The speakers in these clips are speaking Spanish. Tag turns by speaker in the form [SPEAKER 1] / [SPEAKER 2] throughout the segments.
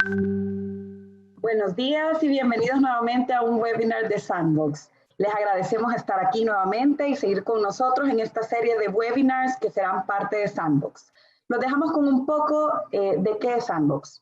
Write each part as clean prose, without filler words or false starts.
[SPEAKER 1] Buenos días y bienvenidos nuevamente a un webinar de Sandbox. Les agradecemos estar aquí nuevamente y seguir con nosotros en esta serie de webinars que serán parte de Sandbox. Los dejamos con un poco de qué es Sandbox.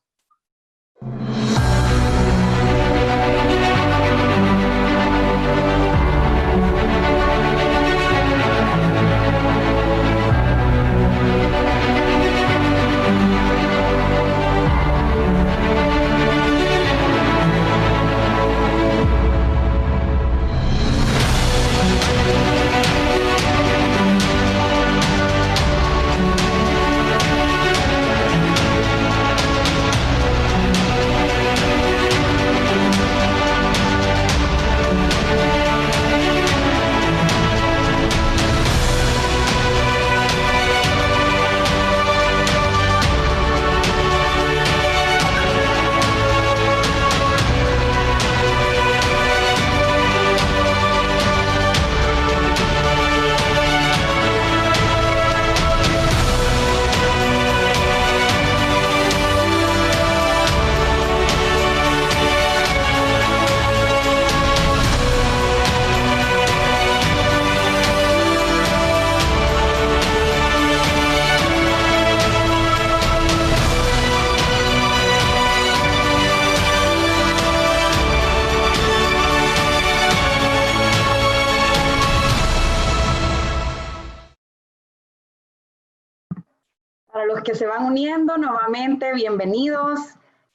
[SPEAKER 1] Para los que se van uniendo, nuevamente, bienvenidos.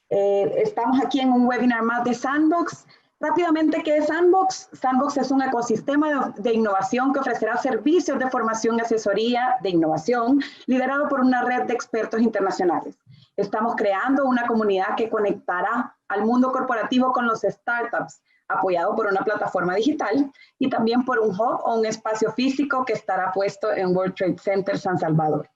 [SPEAKER 1] Estamos aquí en un webinar más de Sandbox. Rápidamente, ¿qué es Sandbox? Sandbox es un ecosistema de innovación que ofrecerá servicios de formación y asesoría de innovación, liderado por una red de expertos internacionales. Estamos creando una comunidad que conectará al mundo corporativo con los startups, apoyado por una plataforma digital y también por un hub o un espacio físico que estará puesto en World Trade Center San Salvador.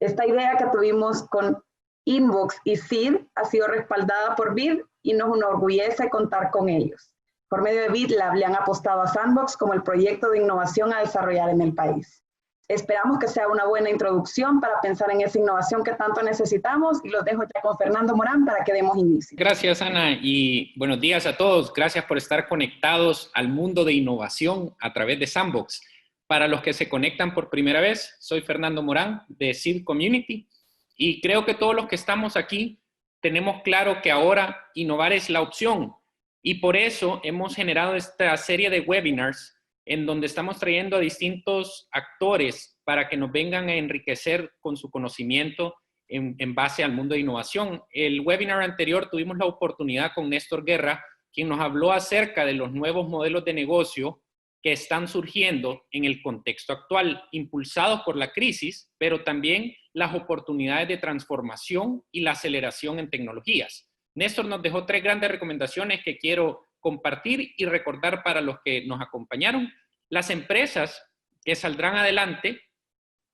[SPEAKER 1] Esta idea que tuvimos con Inbox y Seed ha sido respaldada por BID y nos enorgullece contar con ellos. Por medio de BID le han apostado a Sandbox como el proyecto de innovación a desarrollar en el país. Esperamos que sea una buena introducción para pensar en esa innovación que tanto necesitamos y los dejo ya con Fernando Morán para que demos inicio.
[SPEAKER 2] Gracias, Ana, y buenos días a todos. Gracias por estar conectados al mundo de innovación a través de Sandbox. Para los que se conectan por primera vez, soy Fernando Morán de Seed Community y creo que todos los que estamos aquí tenemos claro que ahora innovar es la opción y por eso hemos generado esta serie de webinars en donde estamos trayendo a distintos actores para que nos vengan a enriquecer con su conocimiento en base al mundo de innovación. El webinar anterior tuvimos la oportunidad con Néstor Guerra, quien nos habló acerca de los nuevos modelos de negocio que están surgiendo en el contexto actual, impulsados por la crisis, pero también las oportunidades de transformación y la aceleración en tecnologías. Néstor nos dejó 3 grandes recomendaciones que quiero compartir y recordar para los que nos acompañaron. Las empresas que saldrán adelante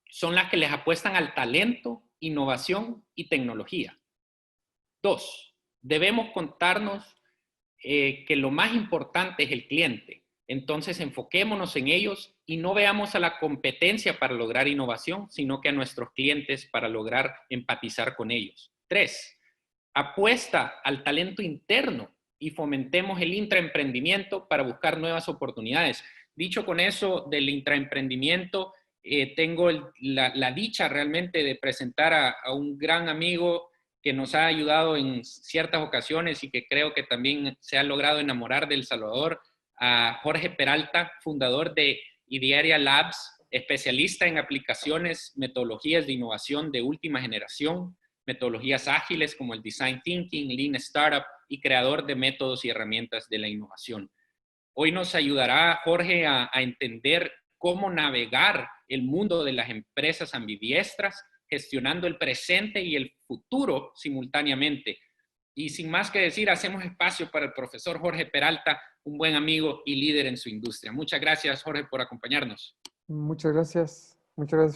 [SPEAKER 2] son las que les apuestan al talento, innovación y tecnología. 2, debemos contarnos que lo más importante es el cliente. Entonces, enfoquémonos en ellos y no veamos a la competencia para lograr innovación, sino que a nuestros clientes para lograr empatizar con ellos. 3, apuesta al talento interno y fomentemos el intraemprendimiento para buscar nuevas oportunidades. Dicho con eso del intraemprendimiento, tengo la dicha realmente de presentar a un gran amigo que nos ha ayudado en ciertas ocasiones y que creo que también se ha logrado enamorar de El Salvador, a Jorge Peralta, fundador de Idearia Labs, especialista en aplicaciones, metodologías de innovación de última generación, metodologías ágiles como el Design Thinking, Lean Startup y creador de métodos y herramientas de la innovación. Hoy nos ayudará Jorge a entender cómo navegar el mundo de las empresas ambidiestras, gestionando el presente y el futuro simultáneamente. Y sin más que decir, hacemos espacio para el profesor Jorge Peralta, un buen amigo y líder en su industria. Muchas gracias, Jorge, por acompañarnos.
[SPEAKER 3] Muchas gracias,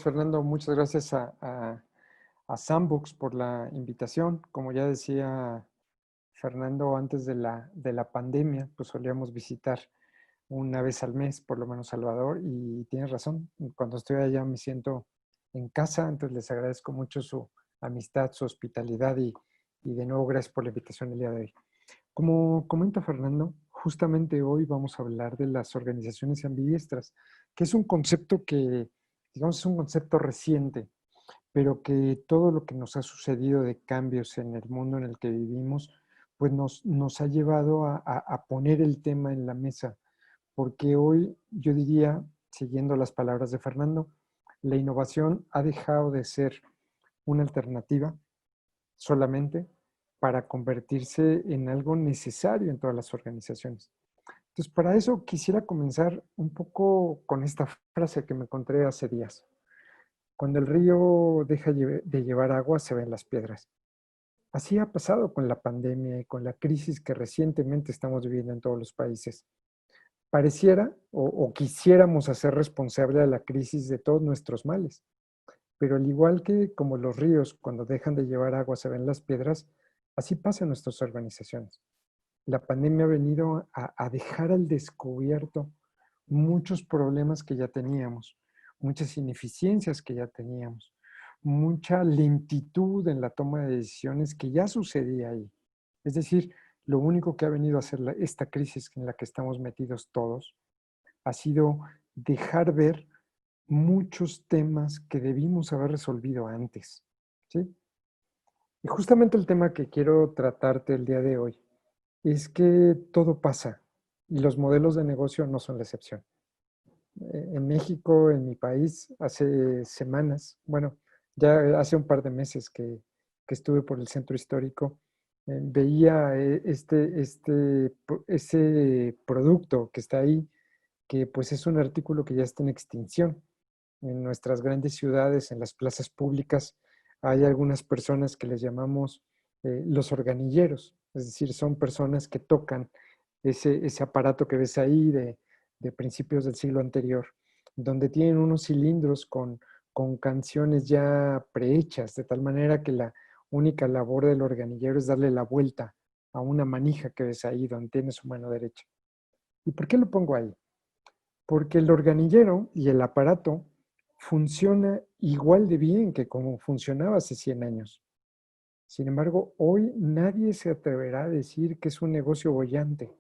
[SPEAKER 3] Fernando. Muchas gracias a Sandbox por la invitación. Como ya decía Fernando, antes de la pandemia, pues solíamos visitar una vez al mes, por lo menos Salvador, y tienes razón, cuando estoy allá me siento en casa, entonces les agradezco mucho su amistad, su hospitalidad Y de nuevo, gracias por la invitación el día de hoy. Como comenta Fernando, justamente hoy vamos a hablar de las organizaciones ambidiestras, que es un concepto que, digamos, es un concepto reciente, pero que todo lo que nos ha sucedido de cambios en el mundo en el que vivimos, pues nos ha llevado a poner el tema en la mesa, porque hoy yo diría, siguiendo las palabras de Fernando, la innovación ha dejado de ser una alternativa solamente para convertirse en algo necesario en todas las organizaciones. Entonces, para eso quisiera comenzar un poco con esta frase que me encontré hace días. Cuando el río deja de llevar agua, se ven las piedras. Así ha pasado con la pandemia y con la crisis que recientemente estamos viviendo en todos los países. Pareciera o quisiéramos hacer responsable a la crisis de todos nuestros males, pero al igual que como los ríos cuando dejan de llevar agua se ven las piedras, así pasa en nuestras organizaciones. La pandemia ha venido a dejar al descubierto muchos problemas que ya teníamos, muchas ineficiencias que ya teníamos, mucha lentitud en la toma de decisiones que ya sucedía ahí. Es decir, lo único que ha venido a hacer esta crisis en la que estamos metidos todos ha sido dejar ver muchos temas que debimos haber resolvido antes, ¿sí? Y justamente el tema que quiero tratarte el día de hoy es que todo pasa y los modelos de negocio no son la excepción. En México, en mi país, hace semanas, bueno, ya hace un par de meses que estuve por el centro histórico, veía ese producto que está ahí, que pues es un artículo que ya está en extinción. En nuestras grandes ciudades, en las plazas públicas, hay algunas personas que les llamamos los organilleros, es decir, son personas que tocan ese aparato que ves ahí de principios del siglo anterior, donde tienen unos cilindros con canciones ya prehechas, de tal manera que la única labor del organillero es darle la vuelta a una manija que ves ahí donde tiene su mano derecha. ¿Y por qué lo pongo ahí? Porque el organillero y el aparato funciona igual de bien que como funcionaba hace 100 años. Sin embargo, hoy nadie se atreverá a decir que es un negocio boyante.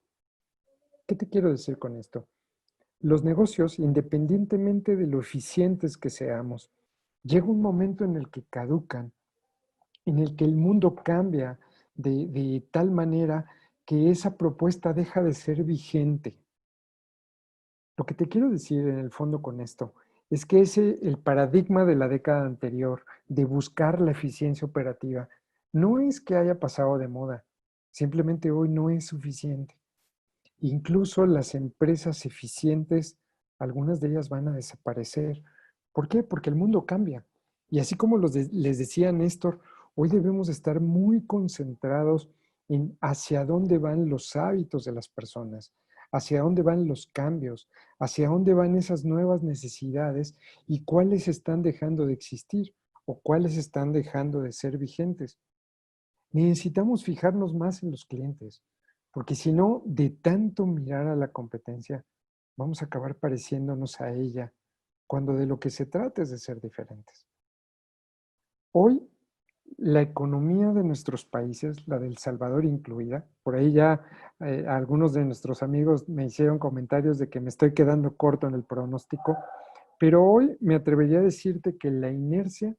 [SPEAKER 3] ¿Qué te quiero decir con esto? Los negocios, independientemente de lo eficientes que seamos, llega un momento en el que caducan, en el que el mundo cambia de tal manera que esa propuesta deja de ser vigente. Lo que te quiero decir en el fondo con esto es que el paradigma de la década anterior de buscar la eficiencia operativa no es que haya pasado de moda, simplemente hoy no es suficiente. Incluso las empresas eficientes, algunas de ellas van a desaparecer. ¿Por qué? Porque el mundo cambia. Y así como les decía Néstor, hoy debemos estar muy concentrados en hacia dónde van los hábitos de las personas, hacia dónde van los cambios, hacia dónde van esas nuevas necesidades y cuáles están dejando de existir o cuáles están dejando de ser vigentes. Necesitamos fijarnos más en los clientes, porque si no, de tanto mirar a la competencia, vamos a acabar pareciéndonos a ella, cuando de lo que se trata es de ser diferentes. Hoy, la economía de nuestros países, la de El Salvador incluida, por ahí ya algunos de nuestros amigos me hicieron comentarios de que me estoy quedando corto en el pronóstico, pero hoy me atrevería a decirte que la inercia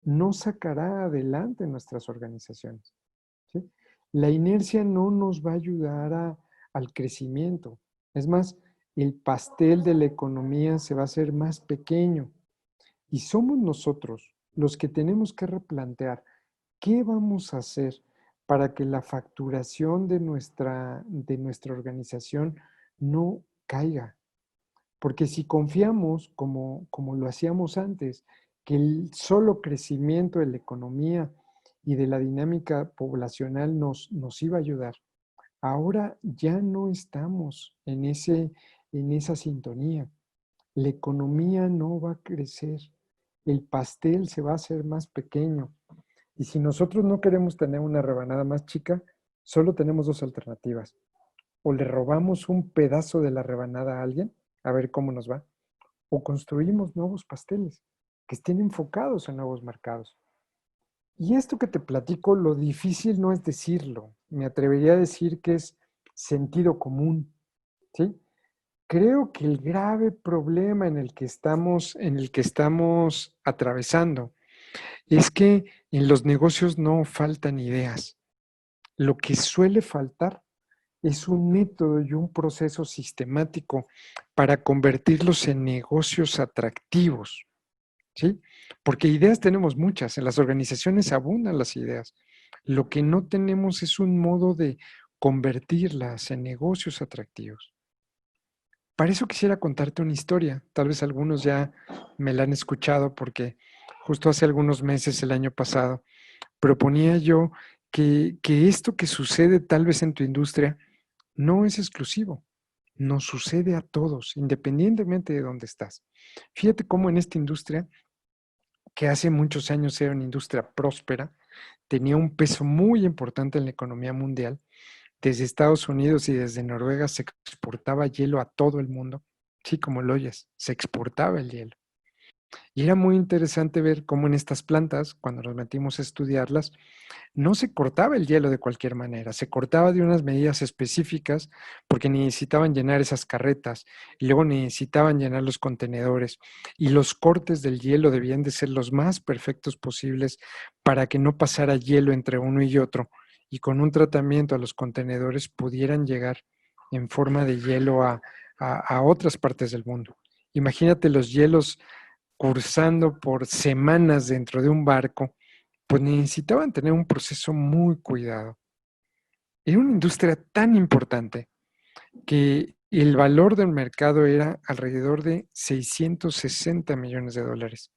[SPEAKER 3] no sacará adelante nuestras organizaciones, ¿sí? La inercia no nos va a ayudar al crecimiento. Es más, el pastel de la economía se va a hacer más pequeño y somos nosotros los que tenemos que replantear qué vamos a hacer para que la facturación de nuestra organización no caiga. Porque si confiamos, como lo hacíamos antes, que el solo crecimiento de la economía y de la dinámica poblacional nos iba a ayudar, ahora ya no estamos en esa sintonía. La economía no va a crecer, el pastel se va a hacer más pequeño. Y si nosotros no queremos tener una rebanada más chica, solo tenemos dos alternativas. O le robamos un pedazo de la rebanada a alguien, a ver cómo nos va, o construimos nuevos pasteles que estén enfocados en nuevos mercados. Y esto que te platico, lo difícil no es decirlo. Me atrevería a decir que es sentido común, ¿sí? Creo que el grave problema en el que estamos atravesando es que en los negocios no faltan ideas. Lo que suele faltar es un método y un proceso sistemático para convertirlos en negocios atractivos, ¿sí? Porque ideas tenemos muchas, en las organizaciones abundan las ideas. Lo que no tenemos es un modo de convertirlas en negocios atractivos. Para eso quisiera contarte una historia. Tal vez algunos ya me la han escuchado porque justo hace algunos meses, el año pasado, proponía yo que esto que sucede tal vez en tu industria no es exclusivo, nos sucede a todos, independientemente de dónde estás. Fíjate cómo en esta industria, que hace muchos años era una industria próspera, tenía un peso muy importante en la economía mundial. Desde Estados Unidos y desde Noruega se exportaba hielo a todo el mundo. Sí, como lo oyes, se exportaba el hielo. Y era muy interesante ver cómo en estas plantas, cuando nos metimos a estudiarlas, no se cortaba el hielo de cualquier manera, se cortaba de unas medidas específicas porque necesitaban llenar esas carretas y luego necesitaban llenar los contenedores y los cortes del hielo debían de ser los más perfectos posibles para que no pasara hielo entre uno y otro y con un tratamiento a los contenedores pudieran llegar en forma de hielo a otras partes del mundo. Imagínate los hielos cursando por semanas dentro de un barco, pues necesitaban tener un proceso muy cuidado. Era una industria tan importante que el valor del mercado era alrededor de 660 millones de dólares.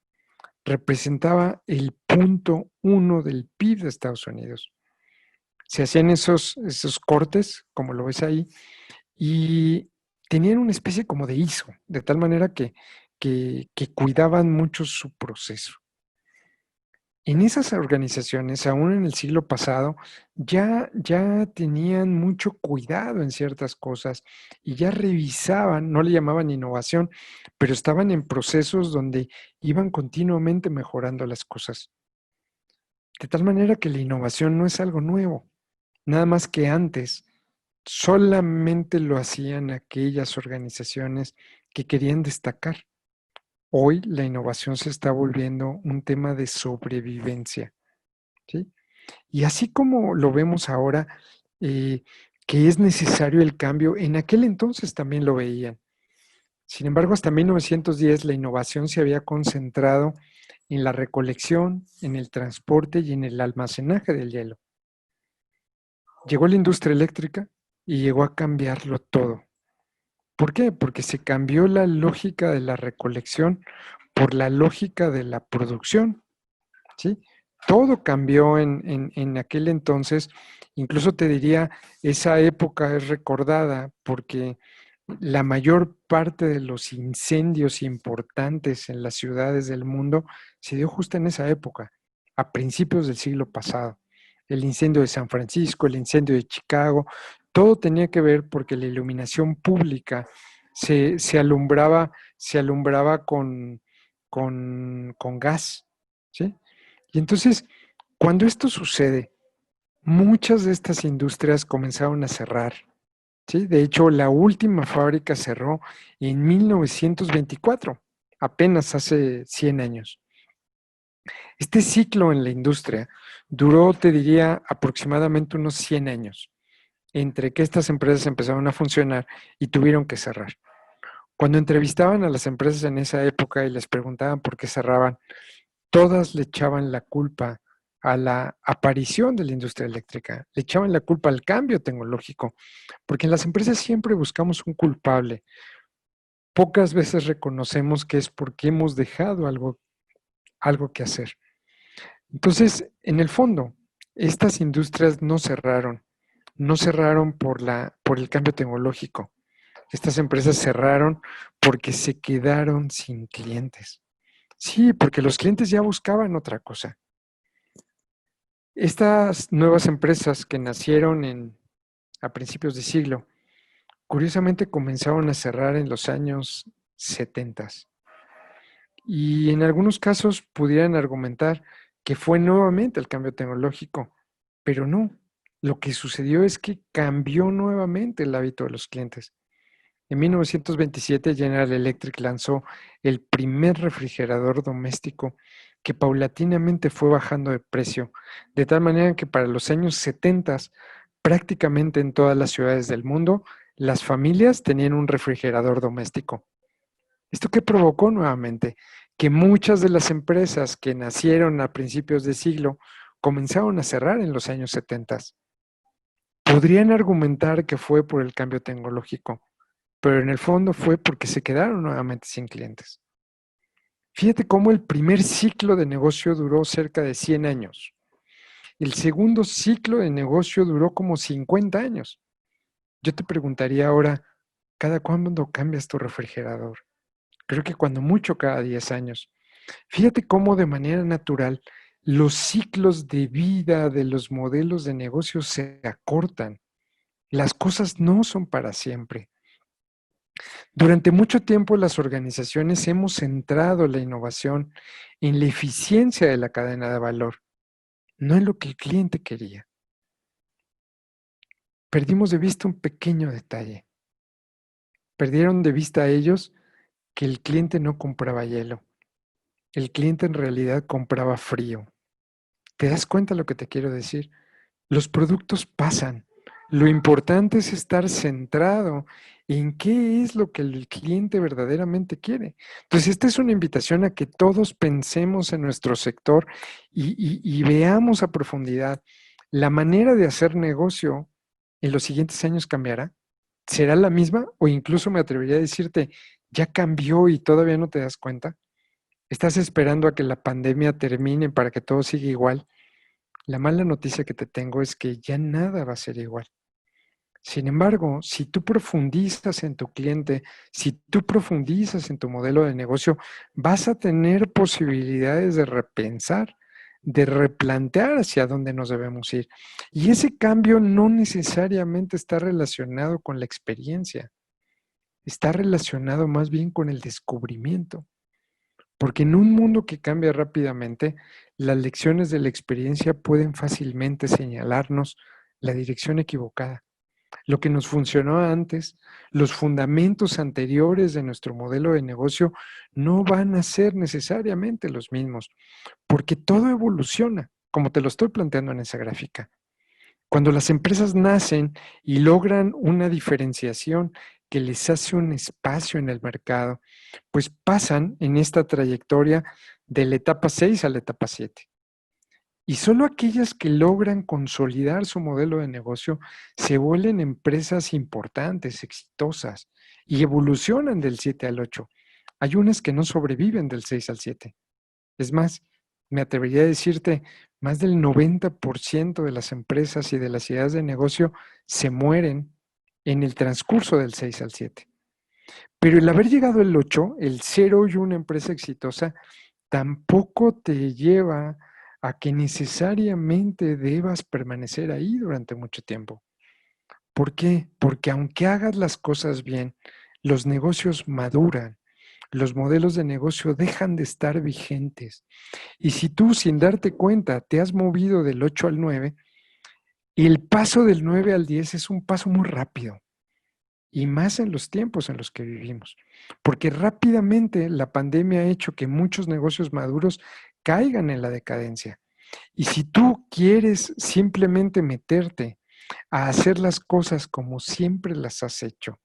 [SPEAKER 3] Representaba el 0.1 del PIB de Estados Unidos. Se hacían esos cortes, como lo ves ahí, y tenían una especie como de ISO, de tal manera que cuidaban mucho su proceso. En esas organizaciones, aún en el siglo pasado, ya tenían mucho cuidado en ciertas cosas y ya revisaban, no le llamaban innovación, pero estaban en procesos donde iban continuamente mejorando las cosas. De tal manera que la innovación no es algo nuevo, nada más que antes solamente lo hacían aquellas organizaciones que querían destacar. Hoy la innovación se está volviendo un tema de sobrevivencia, ¿sí? Y así como lo vemos ahora, eh, que es necesario el cambio, en aquel entonces también lo veían. Sin embargo, hasta 1910 la innovación se había concentrado en la recolección, en el transporte y en el almacenaje del hielo. Llegó la industria eléctrica y llegó a cambiarlo todo. ¿Por qué? Porque se cambió la lógica de la recolección por la lógica de la producción, ¿sí? Todo cambió en aquel entonces, incluso te diría, esa época es recordada porque la mayor parte de los incendios importantes en las ciudades del mundo se dio justo en esa época, a principios del siglo pasado. El incendio de San Francisco, el incendio de Chicago, todo tenía que ver porque la iluminación pública se alumbraba con gas, ¿sí? Y entonces, cuando esto sucede, muchas de estas industrias comenzaron a cerrar, ¿sí? De hecho, la última fábrica cerró en 1924, apenas hace 100 años. Este ciclo en la industria duró, te diría, aproximadamente unos 100 años, entre que estas empresas empezaron a funcionar y tuvieron que cerrar. Cuando entrevistaban a las empresas en esa época y les preguntaban por qué cerraban, todas le echaban la culpa a la aparición de la industria eléctrica, le echaban la culpa al cambio tecnológico, porque en las empresas siempre buscamos un culpable. Pocas veces reconocemos que es porque hemos dejado algo que hacer. Entonces, en el fondo, estas industrias no cerraron por el cambio tecnológico. Estas empresas cerraron porque se quedaron sin clientes. Sí, porque los clientes ya buscaban otra cosa. Estas nuevas empresas que nacieron a principios de siglo, curiosamente comenzaron a cerrar en los años 70. Y en algunos casos pudieran argumentar que fue nuevamente el cambio tecnológico, pero no. Lo que sucedió es que cambió nuevamente el hábito de los clientes. En 1927, General Electric lanzó el primer refrigerador doméstico que paulatinamente fue bajando de precio, de tal manera que para los años 70, prácticamente en todas las ciudades del mundo, las familias tenían un refrigerador doméstico. ¿Esto qué provocó nuevamente? Que muchas de las empresas que nacieron a principios de siglo comenzaron a cerrar en los años 70. Podrían argumentar que fue por el cambio tecnológico, pero en el fondo fue porque se quedaron nuevamente sin clientes. Fíjate cómo el primer ciclo de negocio duró cerca de 100 años. El segundo ciclo de negocio duró como 50 años. Yo te preguntaría ahora, ¿cada cuándo cambias tu refrigerador? Creo que cuando mucho cada 10 años. Fíjate cómo de manera natural los ciclos de vida de los modelos de negocio se acortan. Las cosas no son para siempre. Durante mucho tiempo las organizaciones hemos centrado la innovación en la eficiencia de la cadena de valor, no en lo que el cliente quería. Perdimos de vista un pequeño detalle. Perdieron de vista a ellos que el cliente no compraba hielo. El cliente en realidad compraba frío. ¿Te das cuenta lo que te quiero decir? Los productos pasan. Lo importante es estar centrado en qué es lo que el cliente verdaderamente quiere. Entonces, esta es una invitación a que todos pensemos en nuestro sector y veamos a profundidad. ¿La manera de hacer negocio en los siguientes años cambiará? ¿Será la misma? O incluso me atrevería a decirte, ¿ya cambió y todavía no te das cuenta? ¿Estás esperando a que la pandemia termine para que todo siga igual? La mala noticia que te tengo es que ya nada va a ser igual. Sin embargo, si tú profundizas en tu cliente, si tú profundizas en tu modelo de negocio, vas a tener posibilidades de repensar, de replantear hacia dónde nos debemos ir. Y ese cambio no necesariamente está relacionado con la experiencia, está relacionado más bien con el descubrimiento. Porque en un mundo que cambia rápidamente, las lecciones de la experiencia pueden fácilmente señalarnos la dirección equivocada. Lo que nos funcionó antes, los fundamentos anteriores de nuestro modelo de negocio no van a ser necesariamente los mismos, porque todo evoluciona, como te lo estoy planteando en esa gráfica. Cuando las empresas nacen y logran una diferenciación que les hace un espacio en el mercado, pues pasan en esta trayectoria de la etapa 6 a la etapa 7. Y solo aquellas que logran consolidar su modelo de negocio se vuelven empresas importantes, exitosas, y evolucionan del 7 al 8. Hay unas que no sobreviven del 6 al 7. Es más, me atrevería a decirte, más del 90% de las empresas y de las ideas de negocio se mueren en el transcurso del 6 al 7. Pero el haber llegado al 8, el ser hoy una empresa exitosa, tampoco te lleva a que necesariamente debas permanecer ahí durante mucho tiempo. ¿Por qué? Porque aunque hagas las cosas bien, los negocios maduran, los modelos de negocio dejan de estar vigentes. Y si tú sin darte cuenta te has movido del 8 al 9, el paso del 9 al 10 es un paso muy rápido. Y más en los tiempos en los que vivimos. Porque rápidamente la pandemia ha hecho que muchos negocios maduros caigan en la decadencia. Y si tú quieres simplemente meterte a hacer las cosas como siempre las has hecho,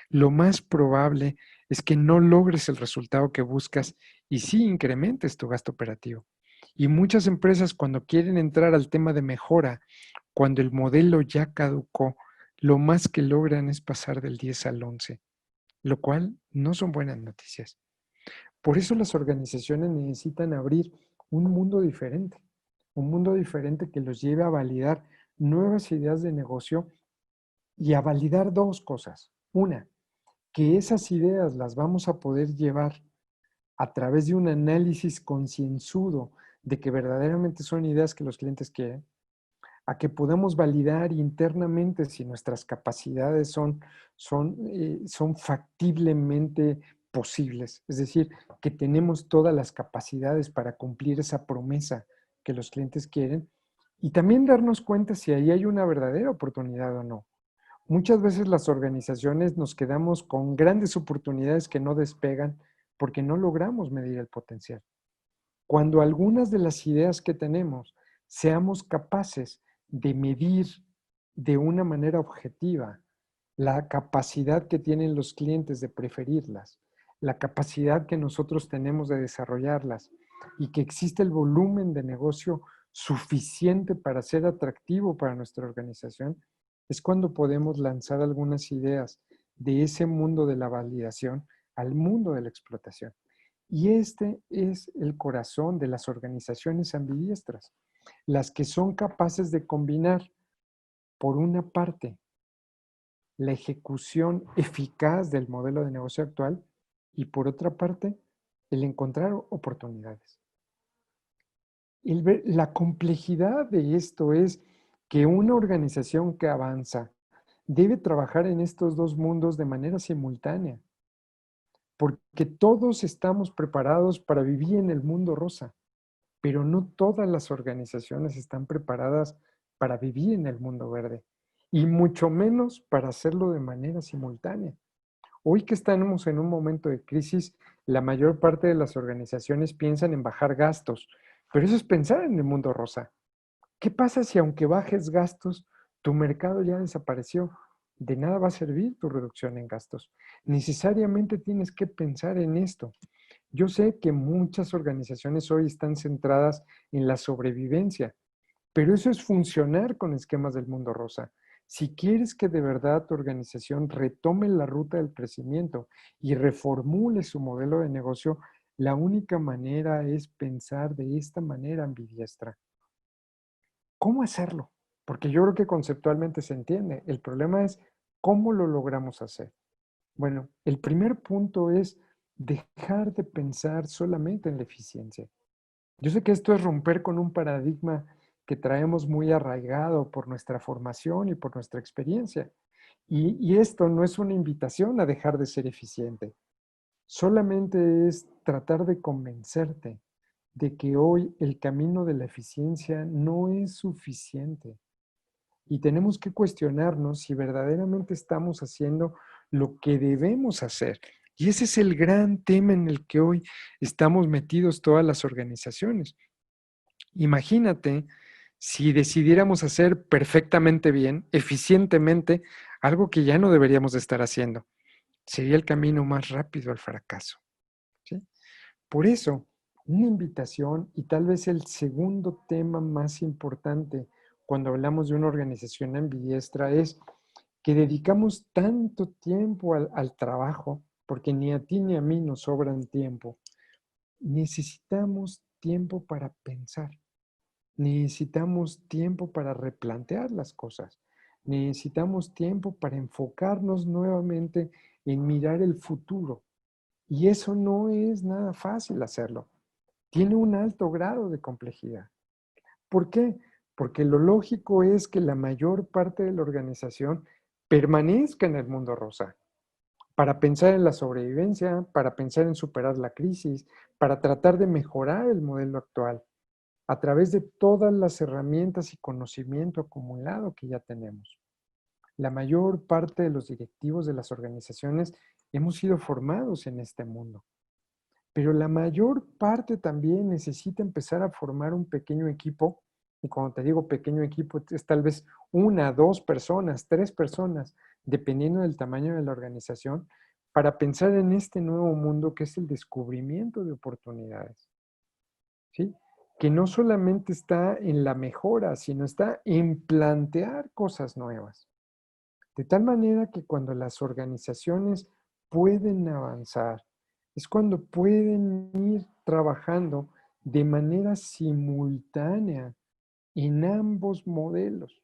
[SPEAKER 3] lo más probable es que no logres el resultado que buscas y sí incrementes tu gasto operativo. Y muchas empresas cuando quieren entrar al tema de mejora, cuando el modelo ya caducó, lo más que logran es pasar del 10 al 11, lo cual no son buenas noticias. Por eso las organizaciones necesitan abrir un mundo diferente que los lleve a validar nuevas ideas de negocio y a validar dos cosas. Una, que esas ideas las vamos a poder llevar a través de un análisis concienzudo de que verdaderamente son ideas que los clientes quieren, a que podamos validar internamente si nuestras capacidades son factiblemente posibles, es decir, que tenemos todas las capacidades para cumplir esa promesa que los clientes quieren y también darnos cuenta si ahí hay una verdadera oportunidad o no. Muchas veces las organizaciones nos quedamos con grandes oportunidades que no despegan porque no logramos medir el potencial. Cuando algunas de las ideas que tenemos seamos capaces de medir de una manera objetiva la capacidad que tienen los clientes de preferirlas, la capacidad que nosotros tenemos de desarrollarlas y que existe el volumen de negocio suficiente para ser atractivo para nuestra organización, es cuando podemos lanzar algunas ideas de ese mundo de la validación al mundo de la explotación. Y este es el corazón de las organizaciones ambidiestras, las que son capaces de combinar, por una parte, la ejecución eficaz del modelo de negocio actual y por otra parte, el encontrar oportunidades. La complejidad de esto es que una organización que avanza debe trabajar en estos dos mundos de manera simultánea, porque todos estamos preparados para vivir en el mundo rosa, pero no todas las organizaciones están preparadas para vivir en el mundo verde, y mucho menos para hacerlo de manera simultánea. Hoy que estamos en un momento de crisis, la mayor parte de las organizaciones piensan en bajar gastos, pero eso es pensar en el mundo rosa. ¿Qué pasa si aunque bajes gastos, tu mercado ya desapareció? De nada va a servir tu reducción en gastos. Necesariamente tienes que pensar en esto. Yo sé que muchas organizaciones hoy están centradas en la sobrevivencia, pero eso es funcionar con esquemas del mundo rosa. Si quieres que de verdad tu organización retome la ruta del crecimiento y reformule su modelo de negocio, la única manera es pensar de esta manera ambidiestra. ¿Cómo hacerlo? Porque yo creo que conceptualmente se entiende. El problema es cómo lo logramos hacer. Bueno, el primer punto es dejar de pensar solamente en la eficiencia. Yo sé que esto es romper con un paradigma que traemos muy arraigado por nuestra formación y por nuestra experiencia. Y esto no es una invitación a dejar de ser eficiente. Solamente es tratar de convencerte de que hoy el camino de la eficiencia no es suficiente. Y tenemos que cuestionarnos si verdaderamente estamos haciendo lo que debemos hacer. Y ese es el gran tema en el que hoy estamos metidos todas las organizaciones. Imagínate si decidiéramos hacer perfectamente bien, eficientemente, algo que ya no deberíamos de estar haciendo. Sería el camino más rápido al fracaso. ¿Sí? Por eso, una invitación y tal vez el segundo tema más importante cuando hablamos de una organización ambidiestra es que dedicamos tanto tiempo al trabajo, porque ni a ti ni a mí nos sobran tiempo. Necesitamos tiempo para pensar. Necesitamos tiempo para replantear las cosas. Necesitamos tiempo para enfocarnos nuevamente en mirar el futuro. Y eso no es nada fácil hacerlo. Tiene un alto grado de complejidad. ¿Por qué? Porque lo lógico es que la mayor parte de la organización permanezca en el mundo rosa, para pensar en la sobrevivencia, para pensar en superar la crisis, para tratar de mejorar el modelo actual, a través de todas las herramientas y conocimiento acumulado que ya tenemos. La mayor parte de los directivos de las organizaciones hemos sido formados en este mundo. Pero la mayor parte también necesita empezar a formar un pequeño equipo, y cuando te digo pequeño equipo es tal vez una, dos personas, tres personas, dependiendo del tamaño de la organización, para pensar en este nuevo mundo que es el descubrimiento de oportunidades. ¿Sí? Que no solamente está en la mejora, sino está en plantear cosas nuevas. De tal manera que cuando las organizaciones pueden avanzar, es cuando pueden ir trabajando de manera simultánea en ambos modelos.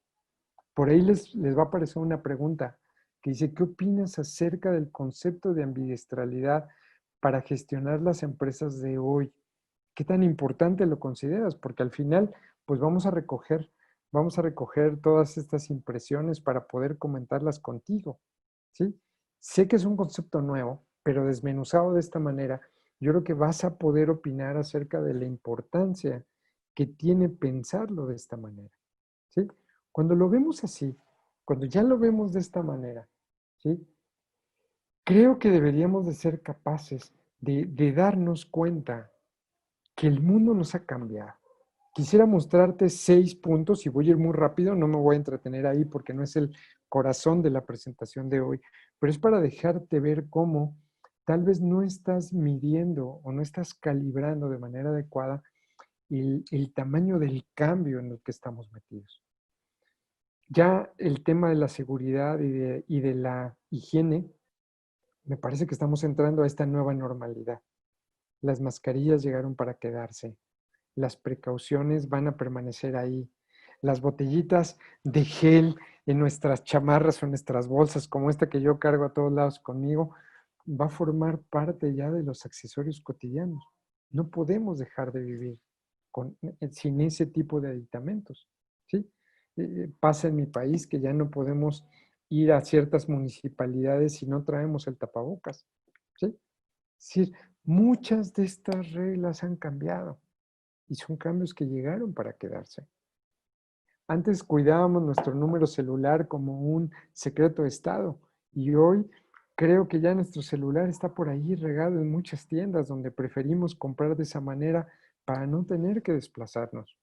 [SPEAKER 3] Por ahí les va a aparecer una pregunta que dice, ¿qué opinas acerca del concepto de ambidiestralidad para gestionar las empresas de hoy? ¿Qué tan importante lo consideras? Porque al final, pues vamos a recoger todas estas impresiones para poder comentarlas contigo, ¿sí? Sé que es un concepto nuevo, pero desmenuzado de esta manera, yo creo que vas a poder opinar acerca de la importancia que tiene pensarlo de esta manera, ¿sí? Cuando lo vemos así, cuando ya lo vemos de esta manera, ¿sí? Creo que deberíamos de ser capaces de darnos cuenta que el mundo nos ha cambiado. Quisiera mostrarte 6 puntos y voy a ir muy rápido, no me voy a entretener ahí porque no es el corazón de la presentación de hoy, pero es para dejarte ver cómo tal vez no estás midiendo o no estás calibrando de manera adecuada el tamaño del cambio en el que estamos metidos. Ya el tema de la seguridad y de la higiene, me parece que estamos entrando a esta nueva normalidad. Las mascarillas llegaron para quedarse. Las precauciones van a permanecer ahí. Las botellitas de gel en nuestras chamarras o en nuestras bolsas, como esta que yo cargo a todos lados conmigo, va a formar parte ya de los accesorios cotidianos. No podemos dejar de vivir sin ese tipo de aditamentos, ¿sí? Pasa en mi país que ya no podemos ir a ciertas municipalidades si no traemos el tapabocas, ¿sí? Es decir, muchas de estas reglas han cambiado y son cambios que llegaron para quedarse. Antes cuidábamos nuestro número celular como un secreto de Estado y hoy creo que ya nuestro celular está por ahí regado en muchas tiendas donde preferimos comprar de esa manera para no tener que desplazarnos.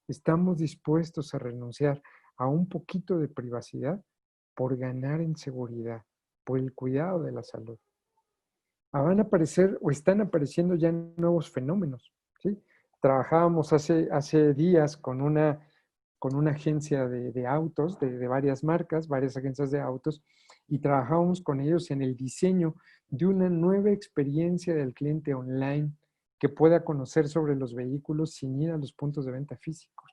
[SPEAKER 3] Estamos dispuestos a renunciar a un poquito de privacidad por ganar en seguridad, por el cuidado de la salud. Van a aparecer o están apareciendo ya nuevos fenómenos, ¿sí? Trabajábamos hace días con una agencia de autos, de varias marcas, varias agencias de autos, y trabajábamos con ellos en el diseño de una nueva experiencia del cliente online que pueda conocer sobre los vehículos sin ir a los puntos de venta físicos.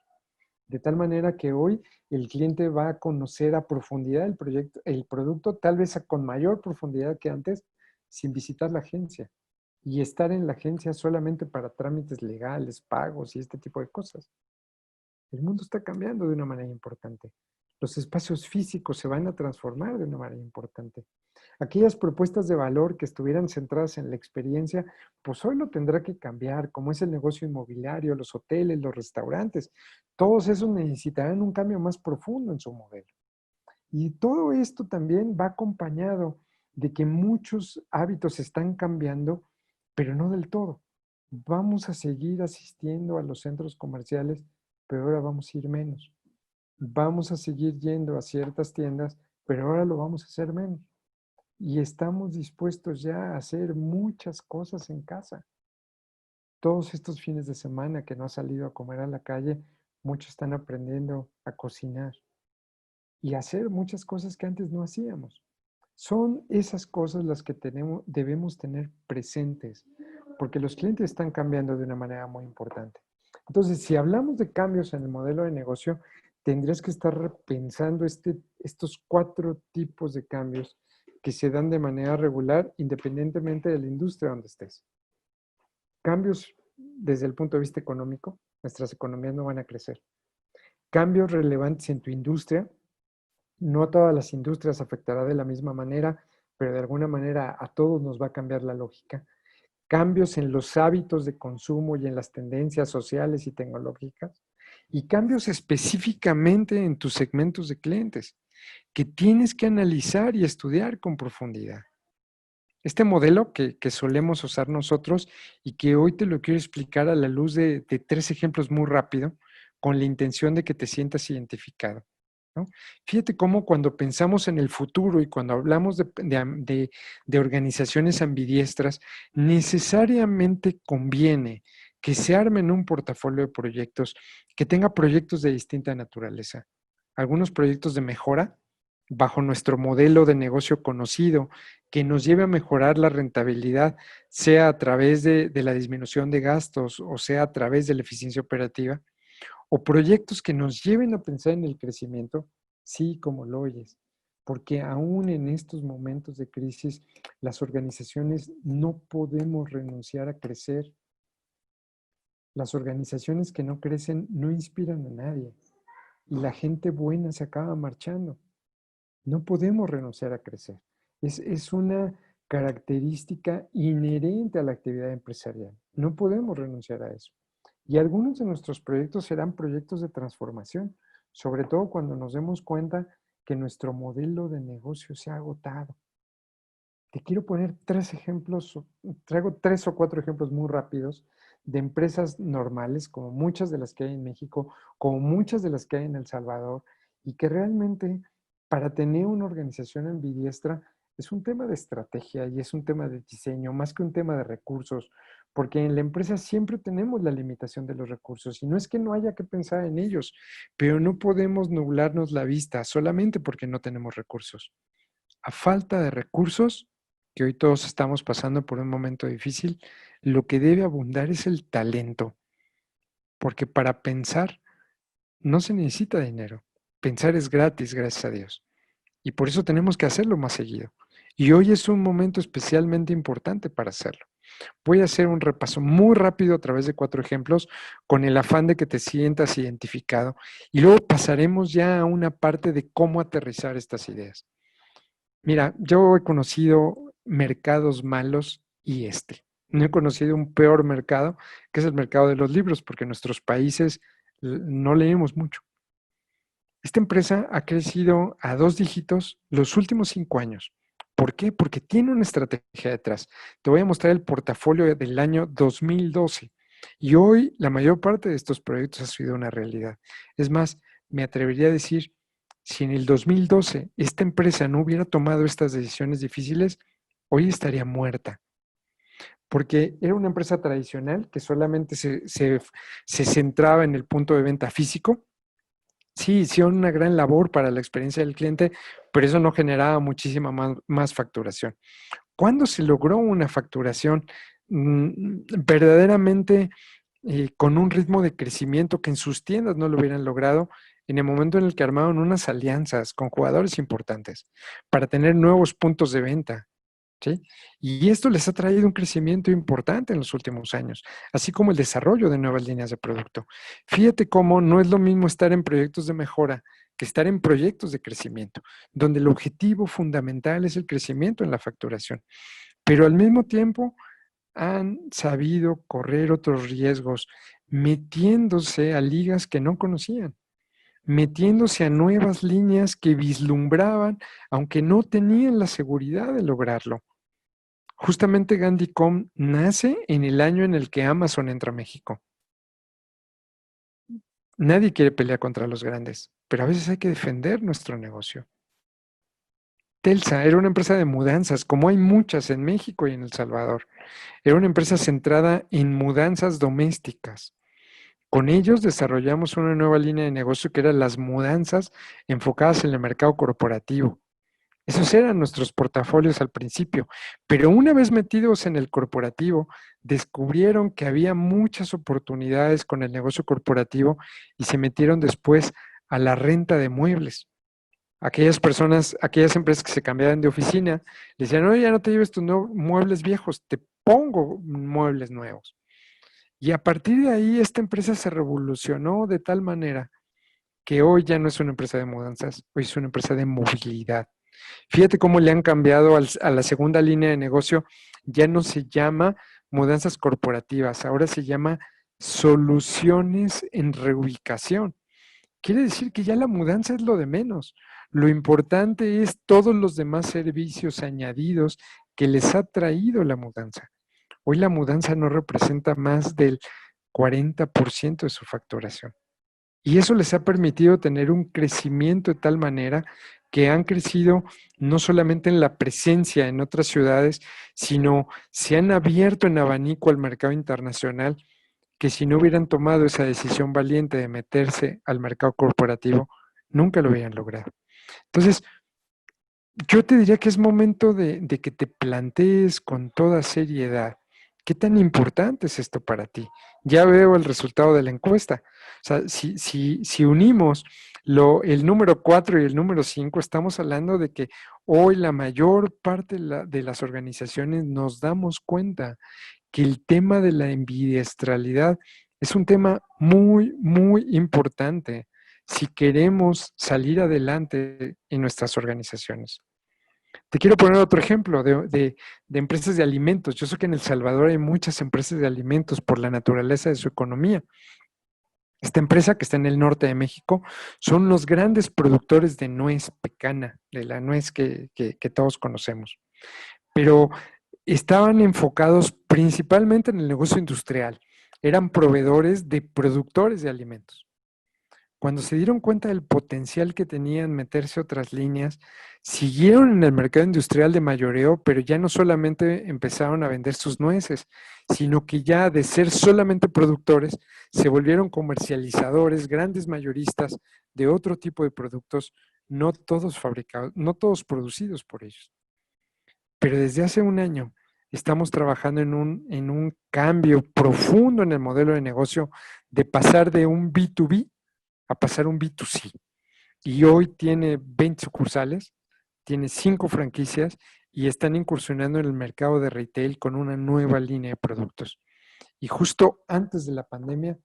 [SPEAKER 3] De tal manera que hoy el cliente va a conocer a profundidad el producto, tal vez con mayor profundidad que antes, sin visitar la agencia y estar en la agencia solamente para trámites legales, pagos y este tipo de cosas. El mundo está cambiando de una manera importante. Los espacios físicos se van a transformar de una manera importante. Aquellas propuestas de valor que estuvieran centradas en la experiencia, pues hoy lo tendrá que cambiar, como es el negocio inmobiliario, los hoteles, los restaurantes. Todos esos necesitarán un cambio más profundo en su modelo. Y todo esto también va acompañado de que muchos hábitos están cambiando, pero no del todo. Vamos a seguir asistiendo a los centros comerciales, pero ahora vamos a ir menos. Vamos a seguir yendo a ciertas tiendas, pero ahora lo vamos a hacer menos. Y estamos dispuestos ya a hacer muchas cosas en casa. Todos estos fines de semana que no has salido a comer a la calle, muchos están aprendiendo a cocinar y a hacer muchas cosas que antes no hacíamos. Son esas cosas las que debemos tener presentes, porque los clientes están cambiando de una manera muy importante. Entonces, si hablamos de cambios en el modelo de negocio, tendrías que estar repensando estos 4 tipos de cambios que se dan de manera regular independientemente de la industria donde estés. Cambios desde el punto de vista económico, nuestras economías no van a crecer. Cambios relevantes en tu industria, no a todas las industrias afectará de la misma manera, pero de alguna manera a todos nos va a cambiar la lógica. Cambios en los hábitos de consumo y en las tendencias sociales y tecnológicas, y cambios específicamente en tus segmentos de clientes, que tienes que analizar y estudiar con profundidad. Este modelo que solemos usar nosotros y que hoy te lo quiero explicar a la luz de 3 ejemplos muy rápido, con la intención de que te sientas identificado, ¿no? Fíjate cómo cuando pensamos en el futuro y cuando hablamos de organizaciones ambidiestras, necesariamente conviene que se armen un portafolio de proyectos, que tenga proyectos de distinta naturaleza. Algunos proyectos de mejora bajo nuestro modelo de negocio conocido, que nos lleve a mejorar la rentabilidad, sea a través de la disminución de gastos o sea a través de la eficiencia operativa, o proyectos que nos lleven a pensar en el crecimiento, sí, como lo oyes, porque aún en estos momentos de crisis, las organizaciones no podemos renunciar a crecer. Las organizaciones que no crecen no inspiran a nadie y la gente buena se acaba marchando. No podemos renunciar a crecer. Es una característica inherente a la actividad empresarial. No podemos renunciar a eso. Y algunos de nuestros proyectos serán proyectos de transformación, sobre todo cuando nos demos cuenta que nuestro modelo de negocio se ha agotado. Te quiero poner 3 ejemplos, traigo 3 o 4 ejemplos muy rápidos de empresas normales, como muchas de las que hay en México, como muchas de las que hay en El Salvador, y que realmente para tener una organización ambidiestra es un tema de estrategia y es un tema de diseño, más que un tema de recursos, porque en la empresa siempre tenemos la limitación de los recursos, y no es que no haya que pensar en ellos, pero no podemos nublarnos la vista solamente porque no tenemos recursos. A falta de recursos, que hoy todos estamos pasando por un momento difícil, lo que debe abundar es el talento, porque para pensar no se necesita dinero. Pensar es gratis, gracias a Dios. Y por eso tenemos que hacerlo más seguido. Y hoy es un momento especialmente importante para hacerlo. Voy a hacer un repaso muy rápido a través de 4 ejemplos con el afán de que te sientas identificado y luego pasaremos ya a una parte de cómo aterrizar estas ideas. Mira, yo he conocido mercados malos y este. No he conocido un peor mercado, que es el mercado de los libros, porque en nuestros países no leemos mucho. Esta empresa ha crecido a 2 dígitos los últimos 5 años. ¿Por qué? Porque tiene una estrategia detrás. Te voy a mostrar el portafolio del año 2012. Y hoy la mayor parte de estos proyectos ha sido una realidad. Es más, me atrevería a decir, si en el 2012 esta empresa no hubiera tomado estas decisiones difíciles, hoy estaría muerta. Porque era una empresa tradicional que solamente se centraba en el punto de venta físico. Sí, hicieron una gran labor para la experiencia del cliente, pero eso no generaba muchísima más facturación. ¿Cuándo se logró una facturación verdaderamente con un ritmo de crecimiento que en sus tiendas no lo hubieran logrado? En el momento en el que armaron unas alianzas con jugadores importantes para tener nuevos puntos de venta, ¿sí? Y esto les ha traído un crecimiento importante en los últimos años, así como el desarrollo de nuevas líneas de producto. Fíjate cómo no es lo mismo estar en proyectos de mejora que estar en proyectos de crecimiento, donde el objetivo fundamental es el crecimiento en la facturación. Pero al mismo tiempo han sabido correr otros riesgos, metiéndose a ligas que no conocían, metiéndose a nuevas líneas que vislumbraban, aunque no tenían la seguridad de lograrlo. Justamente Gandhi.com nace en el año en el que Amazon entra a México. Nadie quiere pelear contra los grandes, pero a veces hay que defender nuestro negocio. Telsa era una empresa de mudanzas, como hay muchas en México y en El Salvador. Era una empresa centrada en mudanzas domésticas. Con ellos desarrollamos una nueva línea de negocio que era las mudanzas enfocadas en el mercado corporativo. Esos eran nuestros portafolios al principio, pero una vez metidos en el corporativo, descubrieron que había muchas oportunidades con el negocio corporativo y se metieron después a la renta de muebles. Aquellas personas, aquellas empresas que se cambiaban de oficina, le decían, no, ya no te lleves tus muebles viejos, te pongo muebles nuevos. Y a partir de ahí, esta empresa se revolucionó de tal manera que hoy ya no es una empresa de mudanzas, hoy es una empresa de movilidad. Fíjate cómo le han cambiado a la segunda línea de negocio. Ya no se llama mudanzas corporativas, ahora se llama soluciones en reubicación. Quiere decir que ya la mudanza es lo de menos. Lo importante es todos los demás servicios añadidos que les ha traído la mudanza. Hoy la mudanza no representa más del 40% de su facturación. Y eso les ha permitido tener un crecimiento de tal manera que han crecido no solamente en la presencia en otras ciudades, sino se han abierto en abanico al mercado internacional, que si no hubieran tomado esa decisión valiente de meterse al mercado corporativo, nunca lo hubieran logrado. Entonces, yo te diría que es momento de que te plantees con toda seriedad qué tan importante es esto para ti. Ya veo el resultado de la encuesta. O sea, si unimos el número 4 y el número 5, estamos hablando de que hoy la mayor parte de las organizaciones nos damos cuenta que el tema de la ambidiestralidad es un tema muy, muy importante si queremos salir adelante en nuestras organizaciones. Te quiero poner otro ejemplo de empresas de alimentos. Yo sé que en El Salvador hay muchas empresas de alimentos por la naturaleza de su economía. Esta empresa que está en el norte de México son los grandes productores de nuez pecana, de la nuez que todos conocemos. Pero estaban enfocados principalmente en el negocio industrial. Eran proveedores de productores de alimentos. Cuando se dieron cuenta del potencial que tenían meterse otras líneas, siguieron en el mercado industrial de mayoreo, pero ya no solamente empezaron a vender sus nueces, sino que ya de ser solamente productores, se volvieron comercializadores, grandes mayoristas de otro tipo de productos, no todos fabricados, no todos producidos por ellos. Pero desde hace un año estamos trabajando en un cambio profundo en el modelo de negocio de pasar de un B2B a pasar un B2C. Y hoy tiene 20 sucursales, tiene 5 franquicias y están incursionando en el mercado de retail con una nueva línea de productos. Y justo antes de la pandemia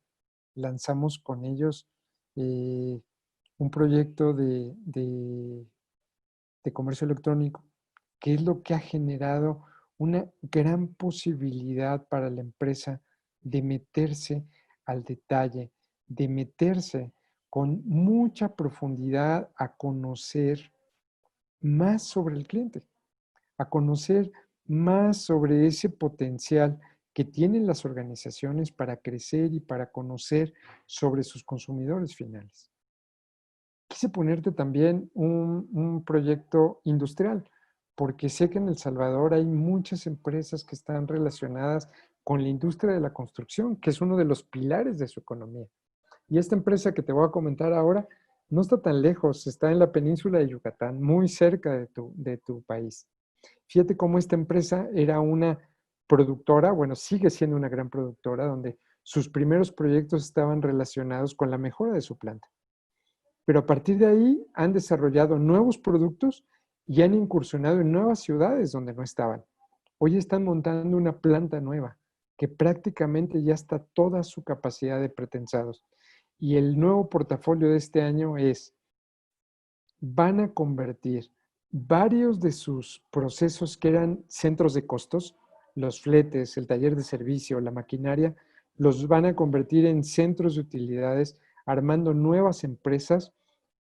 [SPEAKER 3] lanzamos con ellos un proyecto de comercio electrónico, que es lo que ha generado una gran posibilidad para la empresa de meterse al detalle, de meterse con mucha profundidad a conocer más sobre el cliente, a conocer más sobre ese potencial que tienen las organizaciones para crecer y para conocer sobre sus consumidores finales. Quise ponerte también un proyecto industrial, porque sé que en El Salvador hay muchas empresas que están relacionadas con la industria de la construcción, que es uno de los pilares de su economía. Y esta empresa que te voy a comentar ahora no está tan lejos, está en la península de Yucatán, muy cerca de tu país. Fíjate cómo esta empresa era una productora, bueno, sigue siendo una gran productora, donde sus primeros proyectos estaban relacionados con la mejora de su planta. Pero a partir de ahí han desarrollado nuevos productos y han incursionado en nuevas ciudades donde no estaban. Hoy están montando una planta nueva que prácticamente ya está toda su capacidad de pretensados. Y el nuevo portafolio de este año es, van a convertir varios de sus procesos que eran centros de costos, los fletes, el taller de servicio, la maquinaria, los van a convertir en centros de utilidades, armando nuevas empresas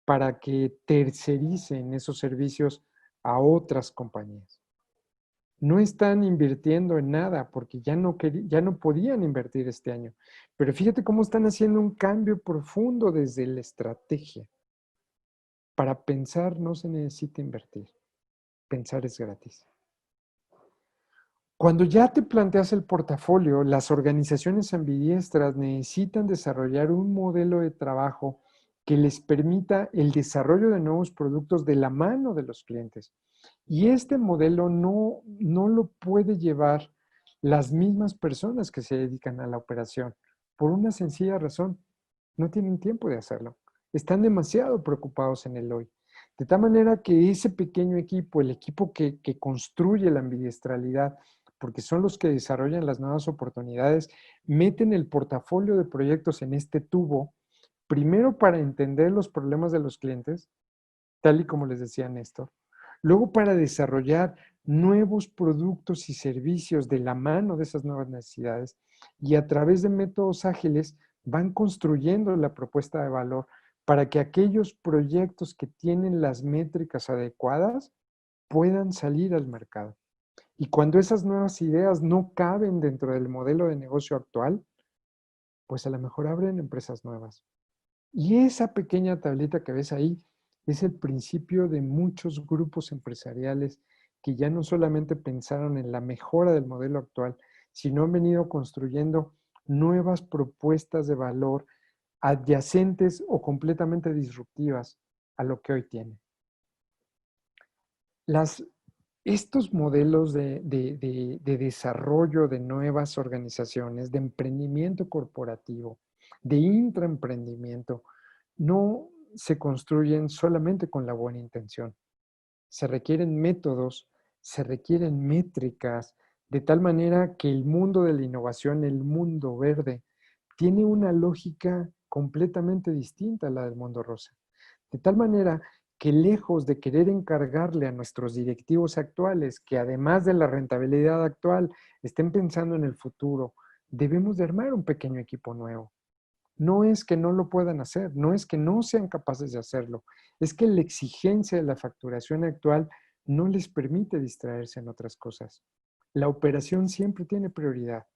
[SPEAKER 3] para que tercericen esos servicios a otras compañías. No están invirtiendo en nada porque ya no podían invertir este año. Pero fíjate cómo están haciendo un cambio profundo desde la estrategia. Para pensar no se necesita invertir. Pensar es gratis. Cuando ya te planteas el portafolio, las organizaciones ambidiestras necesitan desarrollar un modelo de trabajo que les permita el desarrollo de nuevos productos de la mano de los clientes. Y este modelo no lo puede llevar las mismas personas que se dedican a la operación, por una sencilla razón: no tienen tiempo de hacerlo. Están demasiado preocupados en el hoy. De tal manera que ese pequeño equipo, el equipo que construye la ambidiestralidad, porque son los que desarrollan las nuevas oportunidades, meten el portafolio de proyectos en este tubo, primero para entender los problemas de los clientes, tal y como les decía Néstor, luego para desarrollar nuevos productos y servicios de la mano de esas nuevas necesidades, y a través de métodos ágiles van construyendo la propuesta de valor para que aquellos proyectos que tienen las métricas adecuadas puedan salir al mercado. Y cuando esas nuevas ideas no caben dentro del modelo de negocio actual, pues a lo mejor abren empresas nuevas. Y esa pequeña tablita que ves ahí es el principio de muchos grupos empresariales que ya no solamente pensaron en la mejora del modelo actual, sino han venido construyendo nuevas propuestas de valor adyacentes o completamente disruptivas a lo que hoy tienen. Estos modelos de desarrollo de nuevas organizaciones, de emprendimiento corporativo, de intraemprendimiento, no se construyen solamente con la buena intención. Se requieren métodos, se requieren métricas, de tal manera que el mundo de la innovación, el mundo verde, tiene una lógica completamente distinta a la del mundo rosa. De tal manera que lejos de querer encargarle a nuestros directivos actuales, que además de la rentabilidad actual, estén pensando en el futuro, debemos de armar un pequeño equipo nuevo. No es que no lo puedan hacer, no es que no sean capaces de hacerlo, es que la exigencia de la facturación actual no les permite distraerse en otras cosas. La operación siempre tiene prioridad.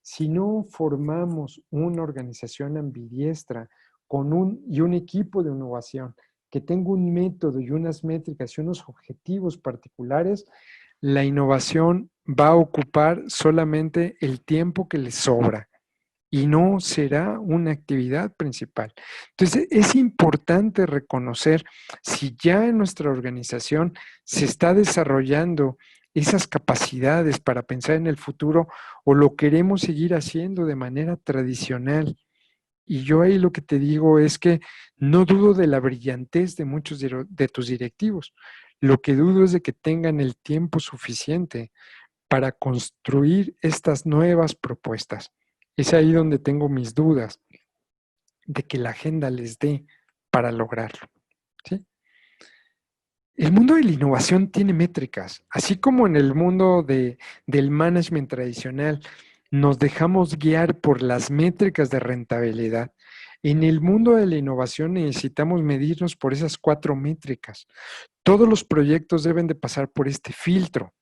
[SPEAKER 3] Si no formamos una organización ambidiestra con un equipo de innovación que tenga un método y unas métricas y unos objetivos particulares, la innovación va a ocupar solamente el tiempo que le sobra y no será una actividad principal. Entonces, es importante reconocer si ya en nuestra organización se está desarrollando esas capacidades para pensar en el futuro o lo queremos seguir haciendo de manera tradicional. Y yo ahí lo que te digo es que no dudo de la brillantez de muchos de tus directivos. Lo que dudo es de que tengan el tiempo suficiente para construir estas nuevas propuestas. Es ahí donde tengo mis dudas de que la agenda les dé para lograrlo. ¿Sí? El mundo de la innovación tiene métricas, así como en el mundo del management tradicional nos dejamos guiar por las métricas de rentabilidad. En el mundo de la innovación necesitamos medirnos por esas 4 métricas. Todos los proyectos deben de pasar por este filtro.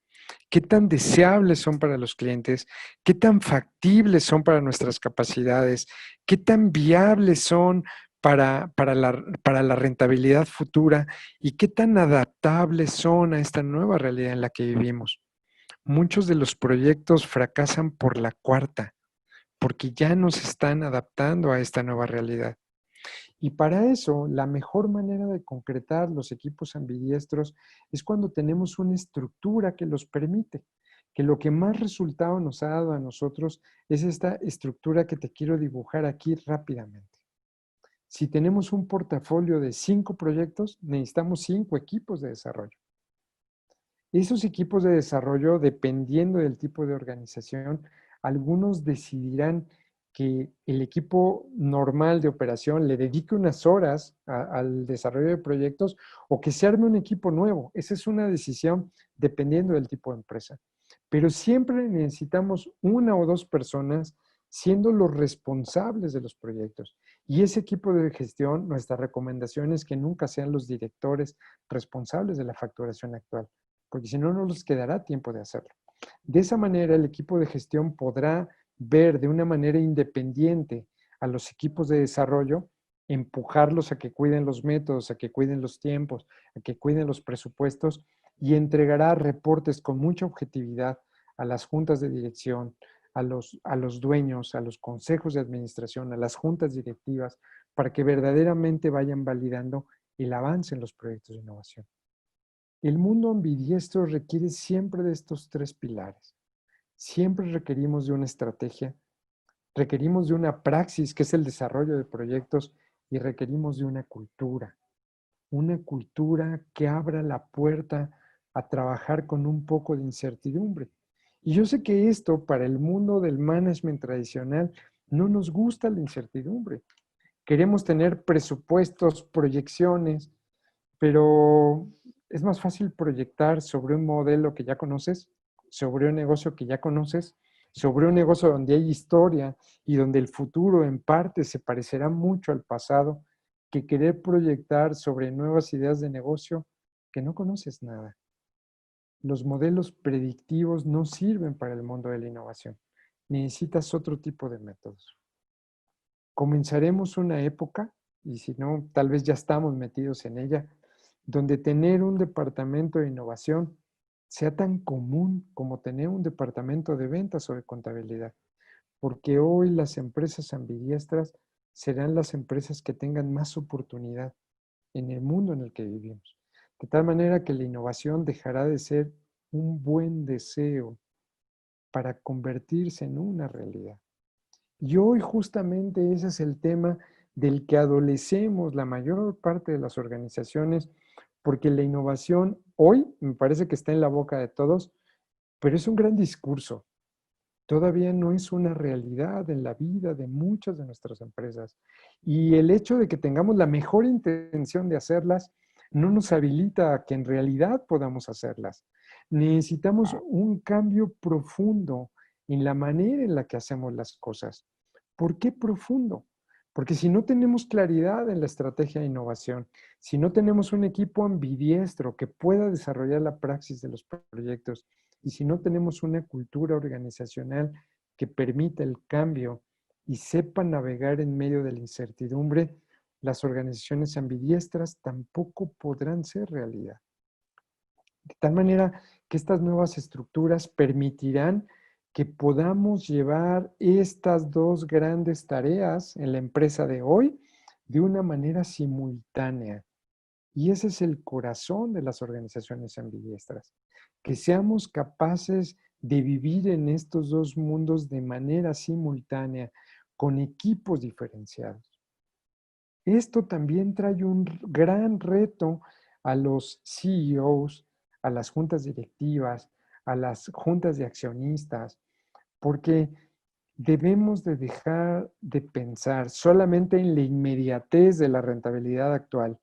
[SPEAKER 3] ¿Qué tan deseables son para los clientes? ¿Qué tan factibles son para nuestras capacidades? ¿Qué tan viables son para la rentabilidad futura? ¿Y qué tan adaptables son a esta nueva realidad en la que vivimos? Muchos de los proyectos fracasan por la cuarta, porque ya no se están adaptando a esta nueva realidad. Y para eso, la mejor manera de concretar los equipos ambidiestros es cuando tenemos una estructura que los permite, que lo que más resultado nos ha dado a nosotros es esta estructura que te quiero dibujar aquí rápidamente. Si tenemos un portafolio de 5 proyectos, necesitamos 5 equipos de desarrollo. Esos equipos de desarrollo, dependiendo del tipo de organización, algunos decidirán que el equipo normal de operación le dedique unas horas al desarrollo de proyectos o que se arme un equipo nuevo. Esa es una decisión dependiendo del tipo de empresa. Pero siempre necesitamos 1 o 2 personas siendo los responsables de los proyectos. Y ese equipo de gestión, nuestra recomendación es que nunca sean los directores responsables de la facturación actual, porque si no, no les quedará tiempo de hacerlo. De esa manera, el equipo de gestión podrá ver de una manera independiente a los equipos de desarrollo, empujarlos a que cuiden los métodos, a que cuiden los tiempos, a que cuiden los presupuestos y entregará reportes con mucha objetividad a las juntas de dirección, a los dueños, a los consejos de administración, a las juntas directivas, para que verdaderamente vayan validando el avance en los proyectos de innovación. El mundo ambidiestro requiere siempre de estos 3 pilares. Siempre requerimos de una estrategia, requerimos de una praxis, que es el desarrollo de proyectos, y requerimos de una cultura que abra la puerta a trabajar con un poco de incertidumbre. Y yo sé que esto para el mundo del management tradicional no nos gusta la incertidumbre. Queremos tener presupuestos, proyecciones, pero es más fácil proyectar sobre un modelo que ya conoces, sobre un negocio que ya conoces, sobre un negocio donde hay historia y donde el futuro en parte se parecerá mucho al pasado, que querer proyectar sobre nuevas ideas de negocio que no conoces nada. Los modelos predictivos no sirven para el mundo de la innovación. Necesitas otro tipo de métodos. Comenzaremos una época, y si no, tal vez ya estamos metidos en ella, donde tener un departamento de innovación sea tan común como tener un departamento de ventas o de contabilidad. Porque hoy las empresas ambidiestras serán las empresas que tengan más oportunidad en el mundo en el que vivimos. De tal manera que la innovación dejará de ser un buen deseo para convertirse en una realidad. Y hoy justamente ese es el tema del que adolecemos la mayor parte de las organizaciones, porque la innovación hoy me parece que está en la boca de todos, pero es un gran discurso. Todavía no es una realidad en la vida de muchas de nuestras empresas. Y el hecho de que tengamos la mejor intención de hacerlas no nos habilita a que en realidad podamos hacerlas. Necesitamos un cambio profundo en la manera en la que hacemos las cosas. ¿Por qué profundo? Porque si no tenemos claridad en la estrategia de innovación, si no tenemos un equipo ambidiestro que pueda desarrollar la praxis de los proyectos, y si no tenemos una cultura organizacional que permita el cambio y sepa navegar en medio de la incertidumbre, las organizaciones ambidiestras tampoco podrán ser realidad. De tal manera que estas nuevas estructuras permitirán que podamos llevar estas dos grandes tareas en la empresa de hoy de una manera simultánea. Y ese es el corazón de las organizaciones ambidiestras, que seamos capaces de vivir en estos dos mundos de manera simultánea, con equipos diferenciados. Esto también trae un gran reto a los CEOs, a las juntas directivas, a las juntas de accionistas, porque debemos de dejar de pensar solamente en la inmediatez de la rentabilidad actual,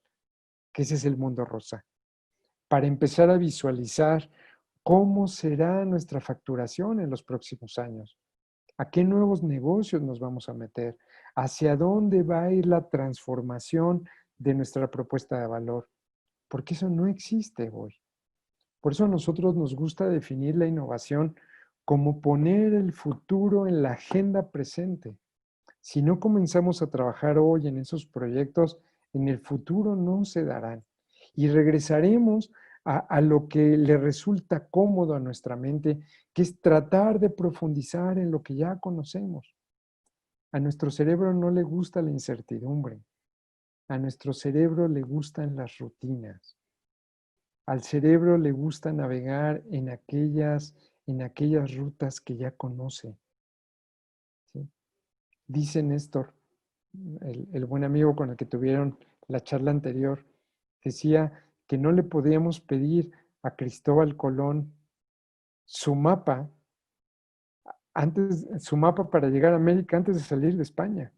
[SPEAKER 3] que ese es el mundo rosa, para empezar a visualizar cómo será nuestra facturación en los próximos años, a qué nuevos negocios nos vamos a meter, hacia dónde va a ir la transformación de nuestra propuesta de valor, porque eso no existe hoy. Por eso a nosotros nos gusta definir la innovación como poner el futuro en la agenda presente. Si no comenzamos a trabajar hoy en esos proyectos, en el futuro no se darán. Y regresaremos a lo que le resulta cómodo a nuestra mente, que es tratar de profundizar en lo que ya conocemos. A nuestro cerebro no le gusta la incertidumbre. A nuestro cerebro le gustan las rutinas. Al cerebro le gusta navegar en aquellas rutas que ya conoce. ¿Sí? Dice Néstor, el buen amigo con el que tuvieron la charla anterior, decía que no le podíamos pedir a Cristóbal Colón su mapa para llegar a América antes de salir de España.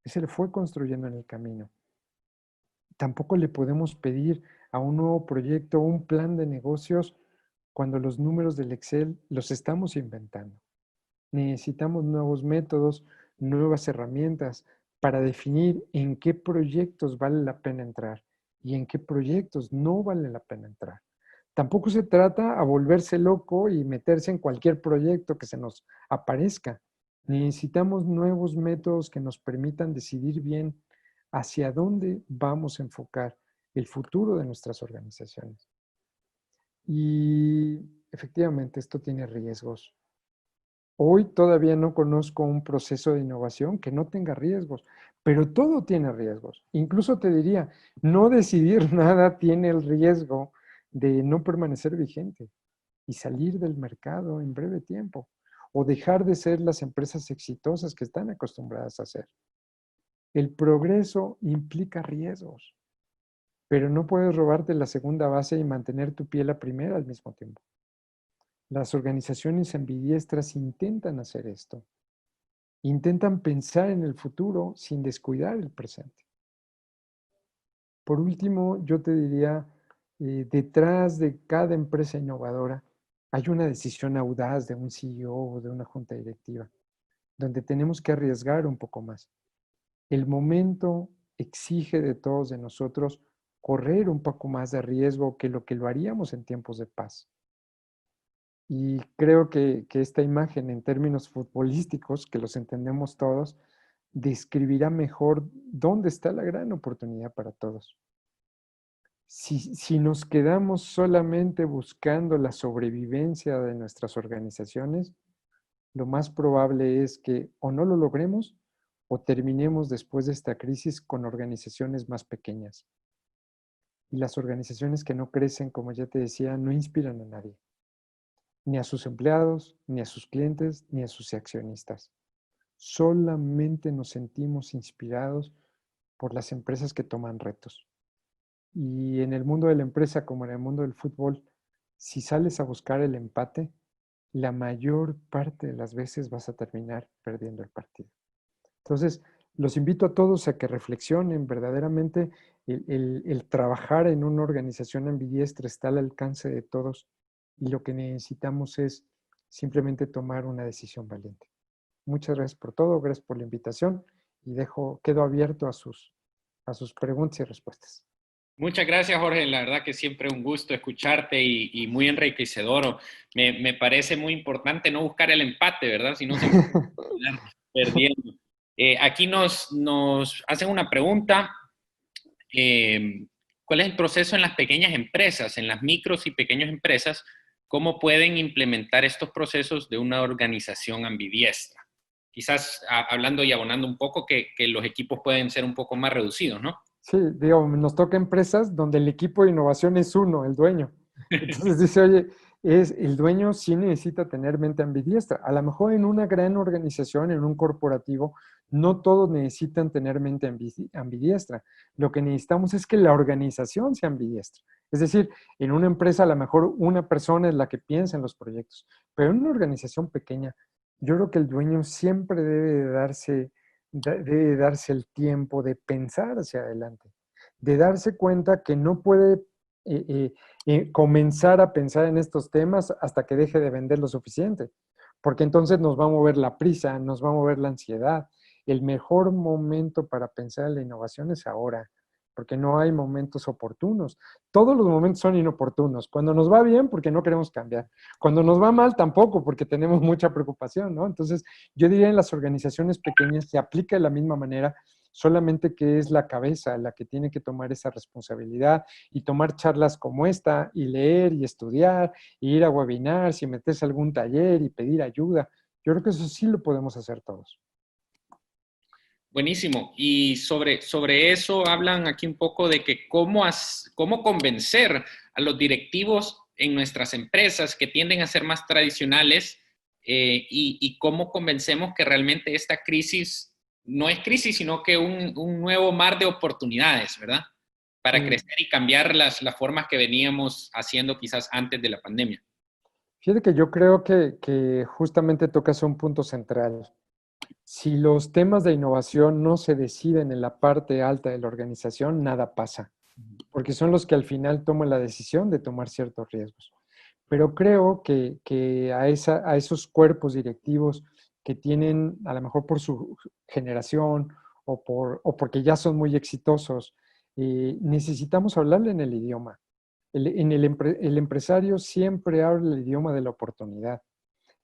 [SPEAKER 3] Ese le fue construyendo en el camino. Tampoco le podemos pedir a un nuevo proyecto, un plan de negocios, cuando los números del Excel los estamos inventando. Necesitamos nuevos métodos, nuevas herramientas para definir en qué proyectos vale la pena entrar y en qué proyectos no vale la pena entrar. Tampoco se trata a volverse loco y meterse en cualquier proyecto que se nos aparezca. Necesitamos nuevos métodos que nos permitan decidir bien hacia dónde vamos a enfocar el futuro de nuestras organizaciones. Y efectivamente esto tiene riesgos. Hoy todavía no conozco un proceso de innovación que no tenga riesgos, pero todo tiene riesgos. Incluso te diría, no decidir nada tiene el riesgo de no permanecer vigente y salir del mercado en breve tiempo o dejar de ser las empresas exitosas que están acostumbradas a ser. El progreso implica riesgos, pero no puedes robarte la segunda base y mantener tu pie la primera al mismo tiempo. Las organizaciones ambidiestras intentan hacer esto. Intentan pensar en el futuro sin descuidar el presente. Por último, yo te diría, detrás de cada empresa innovadora hay una decisión audaz de un CEO o de una junta directiva, donde tenemos que arriesgar un poco más. El momento exige de todos de nosotros correr un poco más de riesgo que lo haríamos en tiempos de paz. Y creo que esta imagen en términos futbolísticos, que los entendemos todos, describirá mejor dónde está la gran oportunidad para todos. Si nos quedamos solamente buscando la sobrevivencia de nuestras organizaciones, lo más probable es que o no lo logremos o terminemos después de esta crisis con organizaciones más pequeñas. Y las organizaciones que no crecen, como ya te decía, no inspiran a nadie. Ni a sus empleados, ni a sus clientes, ni a sus accionistas. Solamente nos sentimos inspirados por las empresas que toman retos. Y en el mundo de la empresa, como en el mundo del fútbol, si sales a buscar el empate, la mayor parte de las veces vas a terminar perdiendo el partido. Entonces, los invito a todos a que reflexionen verdaderamente. El trabajar en una organización ambidiestra está al alcance de todos y lo que necesitamos es simplemente tomar una decisión valiente. Muchas gracias por todo, gracias por la invitación y quedo abierto a sus preguntas y respuestas.
[SPEAKER 2] Muchas gracias, Jorge. La verdad que siempre un gusto escucharte y muy enriquecedor. Me parece muy importante no buscar el empate, ¿verdad? Si no se puede terminar perdiendo. Aquí nos hacen una pregunta. ¿Cuál es el proceso en las pequeñas empresas, en las micros y pequeñas empresas? ¿Cómo pueden implementar estos procesos de una organización ambidiestra? Quizás hablando y abonando un poco que los equipos pueden ser un poco más reducidos, ¿no?
[SPEAKER 3] Sí, digo, nos toca empresas donde el equipo de innovación es uno, el dueño. Entonces dice, oye, el dueño sí necesita tener mente ambidiestra. A lo mejor en una gran organización, en un corporativo, no todos necesitan tener mente ambidiestra. Lo que necesitamos es que la organización sea ambidiestra. Es decir, en una empresa a lo mejor una persona es la que piensa en los proyectos, pero en una organización pequeña, yo creo que el dueño siempre debe darse el tiempo de pensar hacia adelante, de darse cuenta que no puede comenzar a pensar en estos temas hasta que deje de vender lo suficiente, porque entonces nos va a mover la prisa, nos va a mover la ansiedad. El mejor momento para pensar en la innovación es ahora, porque no hay momentos oportunos. Todos los momentos son inoportunos. Cuando nos va bien, porque no queremos cambiar. Cuando nos va mal, tampoco, porque tenemos mucha preocupación, ¿no? Entonces, yo diría en las organizaciones pequeñas se aplica de la misma manera, solamente que es la cabeza la que tiene que tomar esa responsabilidad y tomar charlas como esta y leer y estudiar y ir a webinars y meterse a algún taller y pedir ayuda. Yo creo que eso sí lo podemos hacer todos.
[SPEAKER 2] Buenísimo. Y sobre eso hablan aquí un poco de que cómo convencer a los directivos en nuestras empresas que tienden a ser más tradicionales y cómo convencemos que realmente esta crisis no es crisis, sino que un nuevo mar de oportunidades, ¿verdad? Para crecer y cambiar las formas que veníamos haciendo quizás antes de la pandemia.
[SPEAKER 3] Fíjate que yo creo que justamente tocas un punto central. Si los temas de innovación no se deciden en la parte alta de la organización, nada pasa, porque son los que al final toman la decisión de tomar ciertos riesgos. Pero creo que a esos cuerpos directivos que tienen, a lo mejor por su generación o porque ya son muy exitosos, necesitamos hablarle en el idioma. El empresario siempre habla el idioma de la oportunidad,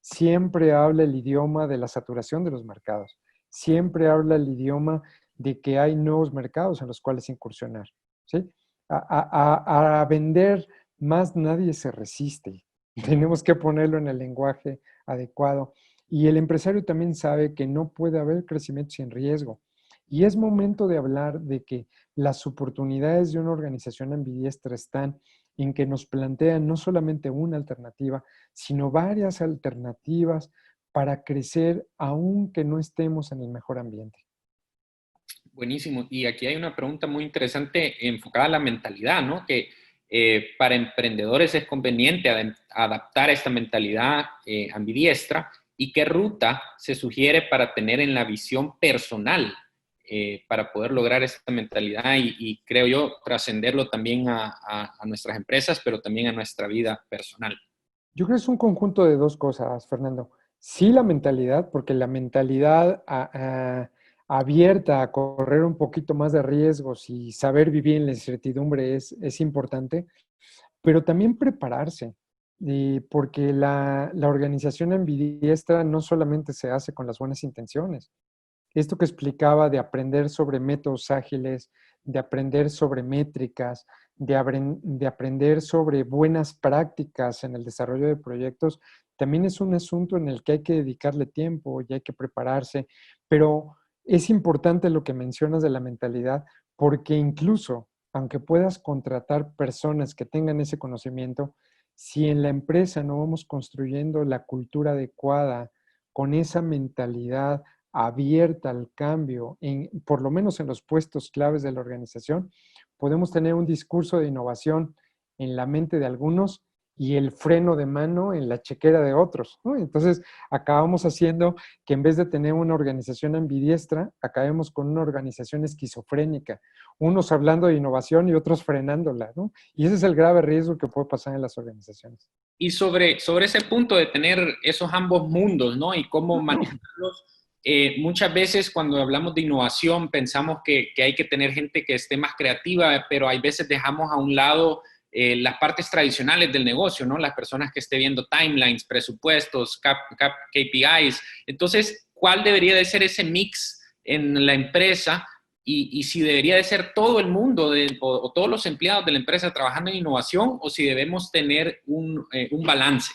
[SPEAKER 3] siempre habla el idioma de la saturación de los mercados, siempre habla el idioma de que hay nuevos mercados en los cuales incursionar, ¿sí? A vender más nadie se resiste. Tenemos que ponerlo en el lenguaje adecuado. Y el empresario también sabe que no puede haber crecimiento sin riesgo. Y es momento de hablar de que las oportunidades de una organización ambidiestra están en que nos plantean no solamente una alternativa, sino varias alternativas para crecer aunque no estemos en el mejor ambiente.
[SPEAKER 2] Buenísimo. Y aquí hay una pregunta muy interesante enfocada a la mentalidad, ¿no? Que para emprendedores es conveniente adaptar esta mentalidad ambidiestra y qué ruta se sugiere para tener en la visión personal para poder lograr esta mentalidad y creo yo trascenderlo también a nuestras empresas, pero también a nuestra vida personal.
[SPEAKER 3] Yo creo que es un conjunto de dos cosas, Fernando. Sí, la mentalidad, porque la mentalidad abierta a correr un poquito más de riesgos y saber vivir en la incertidumbre es importante, pero también prepararse, porque la organización ambidiestra no solamente se hace con las buenas intenciones. Esto que explicaba de aprender sobre métodos ágiles, de aprender sobre métricas, de aprender sobre buenas prácticas en el desarrollo de proyectos, también es un asunto en el que hay que dedicarle tiempo y hay que prepararse, pero es importante lo que mencionas de la mentalidad, porque incluso, aunque puedas contratar personas que tengan ese conocimiento, si en la empresa no vamos construyendo la cultura adecuada, con esa mentalidad abierta al cambio, por lo menos en los puestos claves de la organización, podemos tener un discurso de innovación en la mente de algunos y el freno de mano en la chequera de otros, ¿no? Entonces, acabamos haciendo que en vez de tener una organización ambidiestra, acabemos con una organización esquizofrénica, unos hablando de innovación y otros frenándola, ¿no? Y ese es el grave riesgo que puede pasar en las organizaciones.
[SPEAKER 2] Y sobre ese punto de tener esos ambos mundos, ¿no? Y cómo manejarlos, muchas veces cuando hablamos de innovación pensamos que hay que tener gente que esté más creativa, pero hay veces dejamos a un lado las partes tradicionales del negocio, ¿no? Las personas que estén viendo timelines, presupuestos, KPIs. Entonces, ¿cuál debería de ser ese mix en la empresa? Y si debería de ser todo el mundo o todos los empleados de la empresa trabajando en innovación o si debemos tener un balance.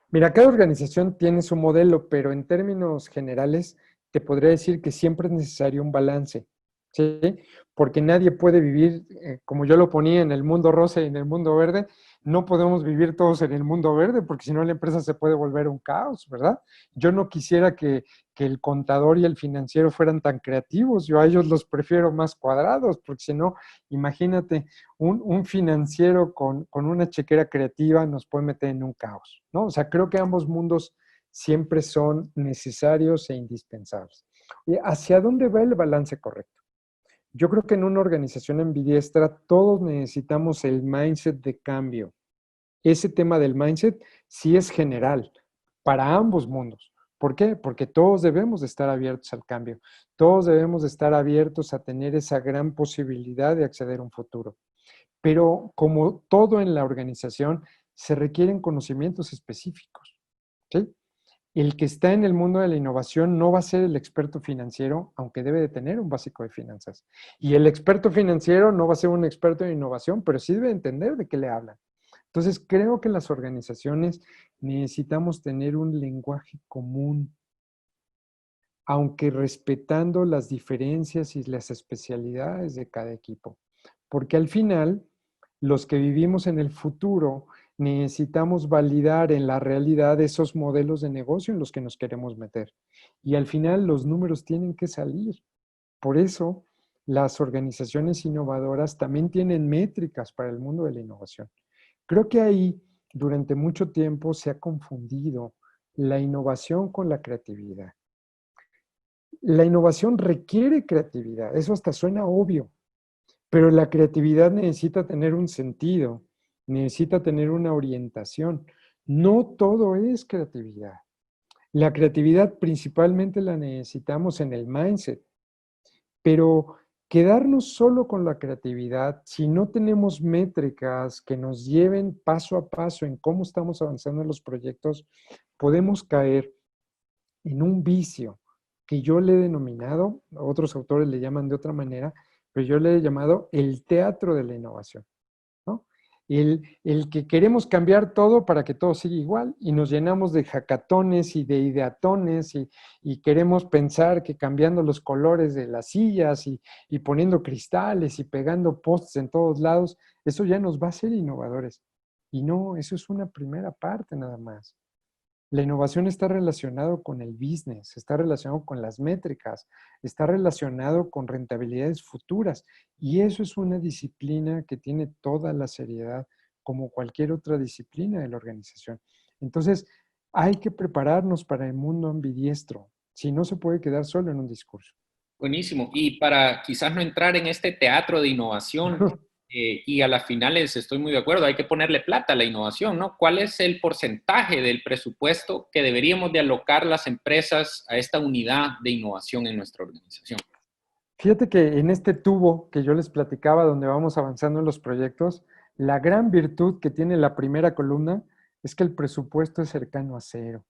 [SPEAKER 3] Mira, cada organización tiene su modelo, pero en términos generales te podría decir que siempre es necesario un balance, ¿sí? Porque nadie puede vivir, como yo lo ponía, en el mundo rosa y en el mundo verde. No podemos vivir todos en el mundo verde porque si no la empresa se puede volver un caos, ¿verdad? Yo no quisiera que el contador y el financiero fueran tan creativos. Yo a ellos los prefiero más cuadrados porque si no, imagínate, un financiero con una chequera creativa nos puede meter en un caos, ¿no? O sea, creo que ambos mundos siempre son necesarios e indispensables. ¿Y hacia dónde va el balance correcto? Yo creo que en una organización ambidiestra todos necesitamos el mindset de cambio. Ese tema del mindset sí es general para ambos mundos. ¿Por qué? Porque todos debemos de estar abiertos al cambio. Todos debemos de estar abiertos a tener esa gran posibilidad de acceder a un futuro. Pero como todo en la organización, se requieren conocimientos específicos, ¿sí? El que está en el mundo de la innovación no va a ser el experto financiero, aunque debe de tener un básico de finanzas. Y el experto financiero no va a ser un experto en innovación, pero sí debe entender de qué le hablan. Entonces, creo que las organizaciones necesitamos tener un lenguaje común, aunque respetando las diferencias y las especialidades de cada equipo. Porque al final, los que vivimos en el futuro necesitamos validar en la realidad esos modelos de negocio en los que nos queremos meter. Y al final los números tienen que salir. Por eso, las organizaciones innovadoras también tienen métricas para el mundo de la innovación. Creo que ahí, durante mucho tiempo, se ha confundido la innovación con la creatividad. La innovación requiere creatividad, eso hasta suena obvio, pero la creatividad necesita tener un sentido, necesita tener una orientación. No todo es creatividad. La creatividad principalmente la necesitamos en el mindset, pero quedarnos solo con la creatividad, si no tenemos métricas que nos lleven paso a paso en cómo estamos avanzando en los proyectos, podemos caer en un vicio que yo le he denominado, otros autores le llaman de otra manera, pero yo le he llamado el teatro de la innovación, ¿no? El que queremos cambiar todo para que todo siga igual y nos llenamos de hackatones y de ideatones y queremos pensar que cambiando los colores de las sillas y poniendo cristales y pegando posts en todos lados, eso ya nos va a hacer innovadores. Y no, eso es una primera parte nada más. La innovación está relacionado con el business, está relacionado con las métricas, está relacionado con rentabilidades futuras. Y eso es una disciplina que tiene toda la seriedad como cualquier otra disciplina de la organización. Entonces, hay que prepararnos para el mundo ambidiestro. Si no, se puede quedar solo en un discurso.
[SPEAKER 2] Buenísimo. Y para quizás no entrar en este teatro de innovación, y a las finales estoy muy de acuerdo, hay que ponerle plata a la innovación, ¿no? ¿Cuál es el porcentaje del presupuesto que deberíamos de alocar las empresas a esta unidad de innovación en nuestra organización?
[SPEAKER 3] Fíjate que en este tubo que yo les platicaba, donde vamos avanzando en los proyectos, la gran virtud que tiene la primera columna es que el presupuesto es cercano a cero.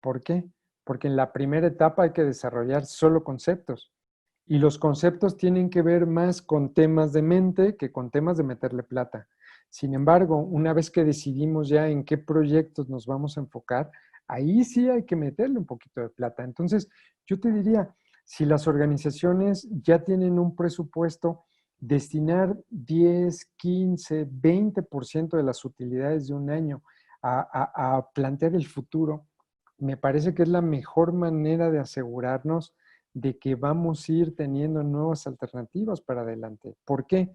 [SPEAKER 3] ¿Por qué? Porque en la primera etapa hay que desarrollar solo conceptos. Y los conceptos tienen que ver más con temas de mente que con temas de meterle plata. Sin embargo, una vez que decidimos ya en qué proyectos nos vamos a enfocar, ahí sí hay que meterle un poquito de plata. Entonces, yo te diría, si las organizaciones ya tienen un presupuesto, destinar 10, 15, 20% de las utilidades de un año a plantear el futuro, me parece que es la mejor manera de asegurarnos de que vamos a ir teniendo nuevas alternativas para adelante. ¿Por qué?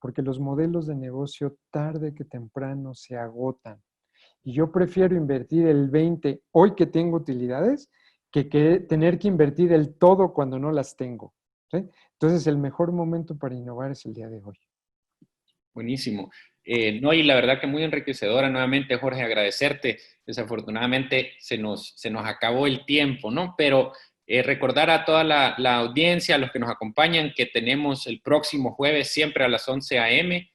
[SPEAKER 3] porque los modelos de negocio tarde que temprano se agotan. Y yo prefiero invertir el 20 hoy que tengo utilidades que tener que invertir el todo cuando no las tengo, ¿sí? Entonces, el mejor momento para innovar es el día de hoy.
[SPEAKER 2] Buenísimo. No, y la verdad que muy enriquecedora. Nuevamente, Jorge, agradecerte. Desafortunadamente se nos acabó el tiempo, ¿no? Pero recordar a toda la audiencia, a los que nos acompañan, que tenemos el próximo jueves, siempre a las 11 a.m.,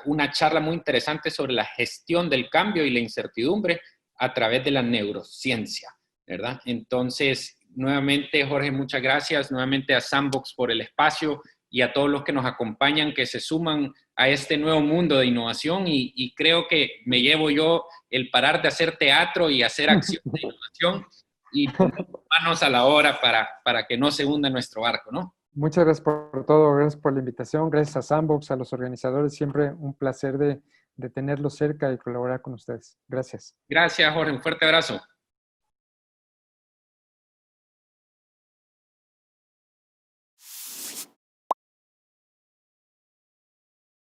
[SPEAKER 2] una charla muy interesante sobre la gestión del cambio y la incertidumbre a través de la neurociencia, ¿verdad? Entonces, nuevamente, Jorge, muchas gracias. Nuevamente a Sandbox por el espacio y a todos los que nos acompañan, que se suman a este nuevo mundo de innovación. Y creo que me llevo yo el parar de hacer teatro y hacer acción de innovación y poner manos a la obra para que no se hunda nuestro barco, ¿no?
[SPEAKER 3] Muchas gracias por todo, gracias por la invitación, gracias a Sandbox, a los organizadores, siempre un placer de tenerlos cerca y colaborar con ustedes. Gracias.
[SPEAKER 2] Gracias, Jorge. Un fuerte abrazo.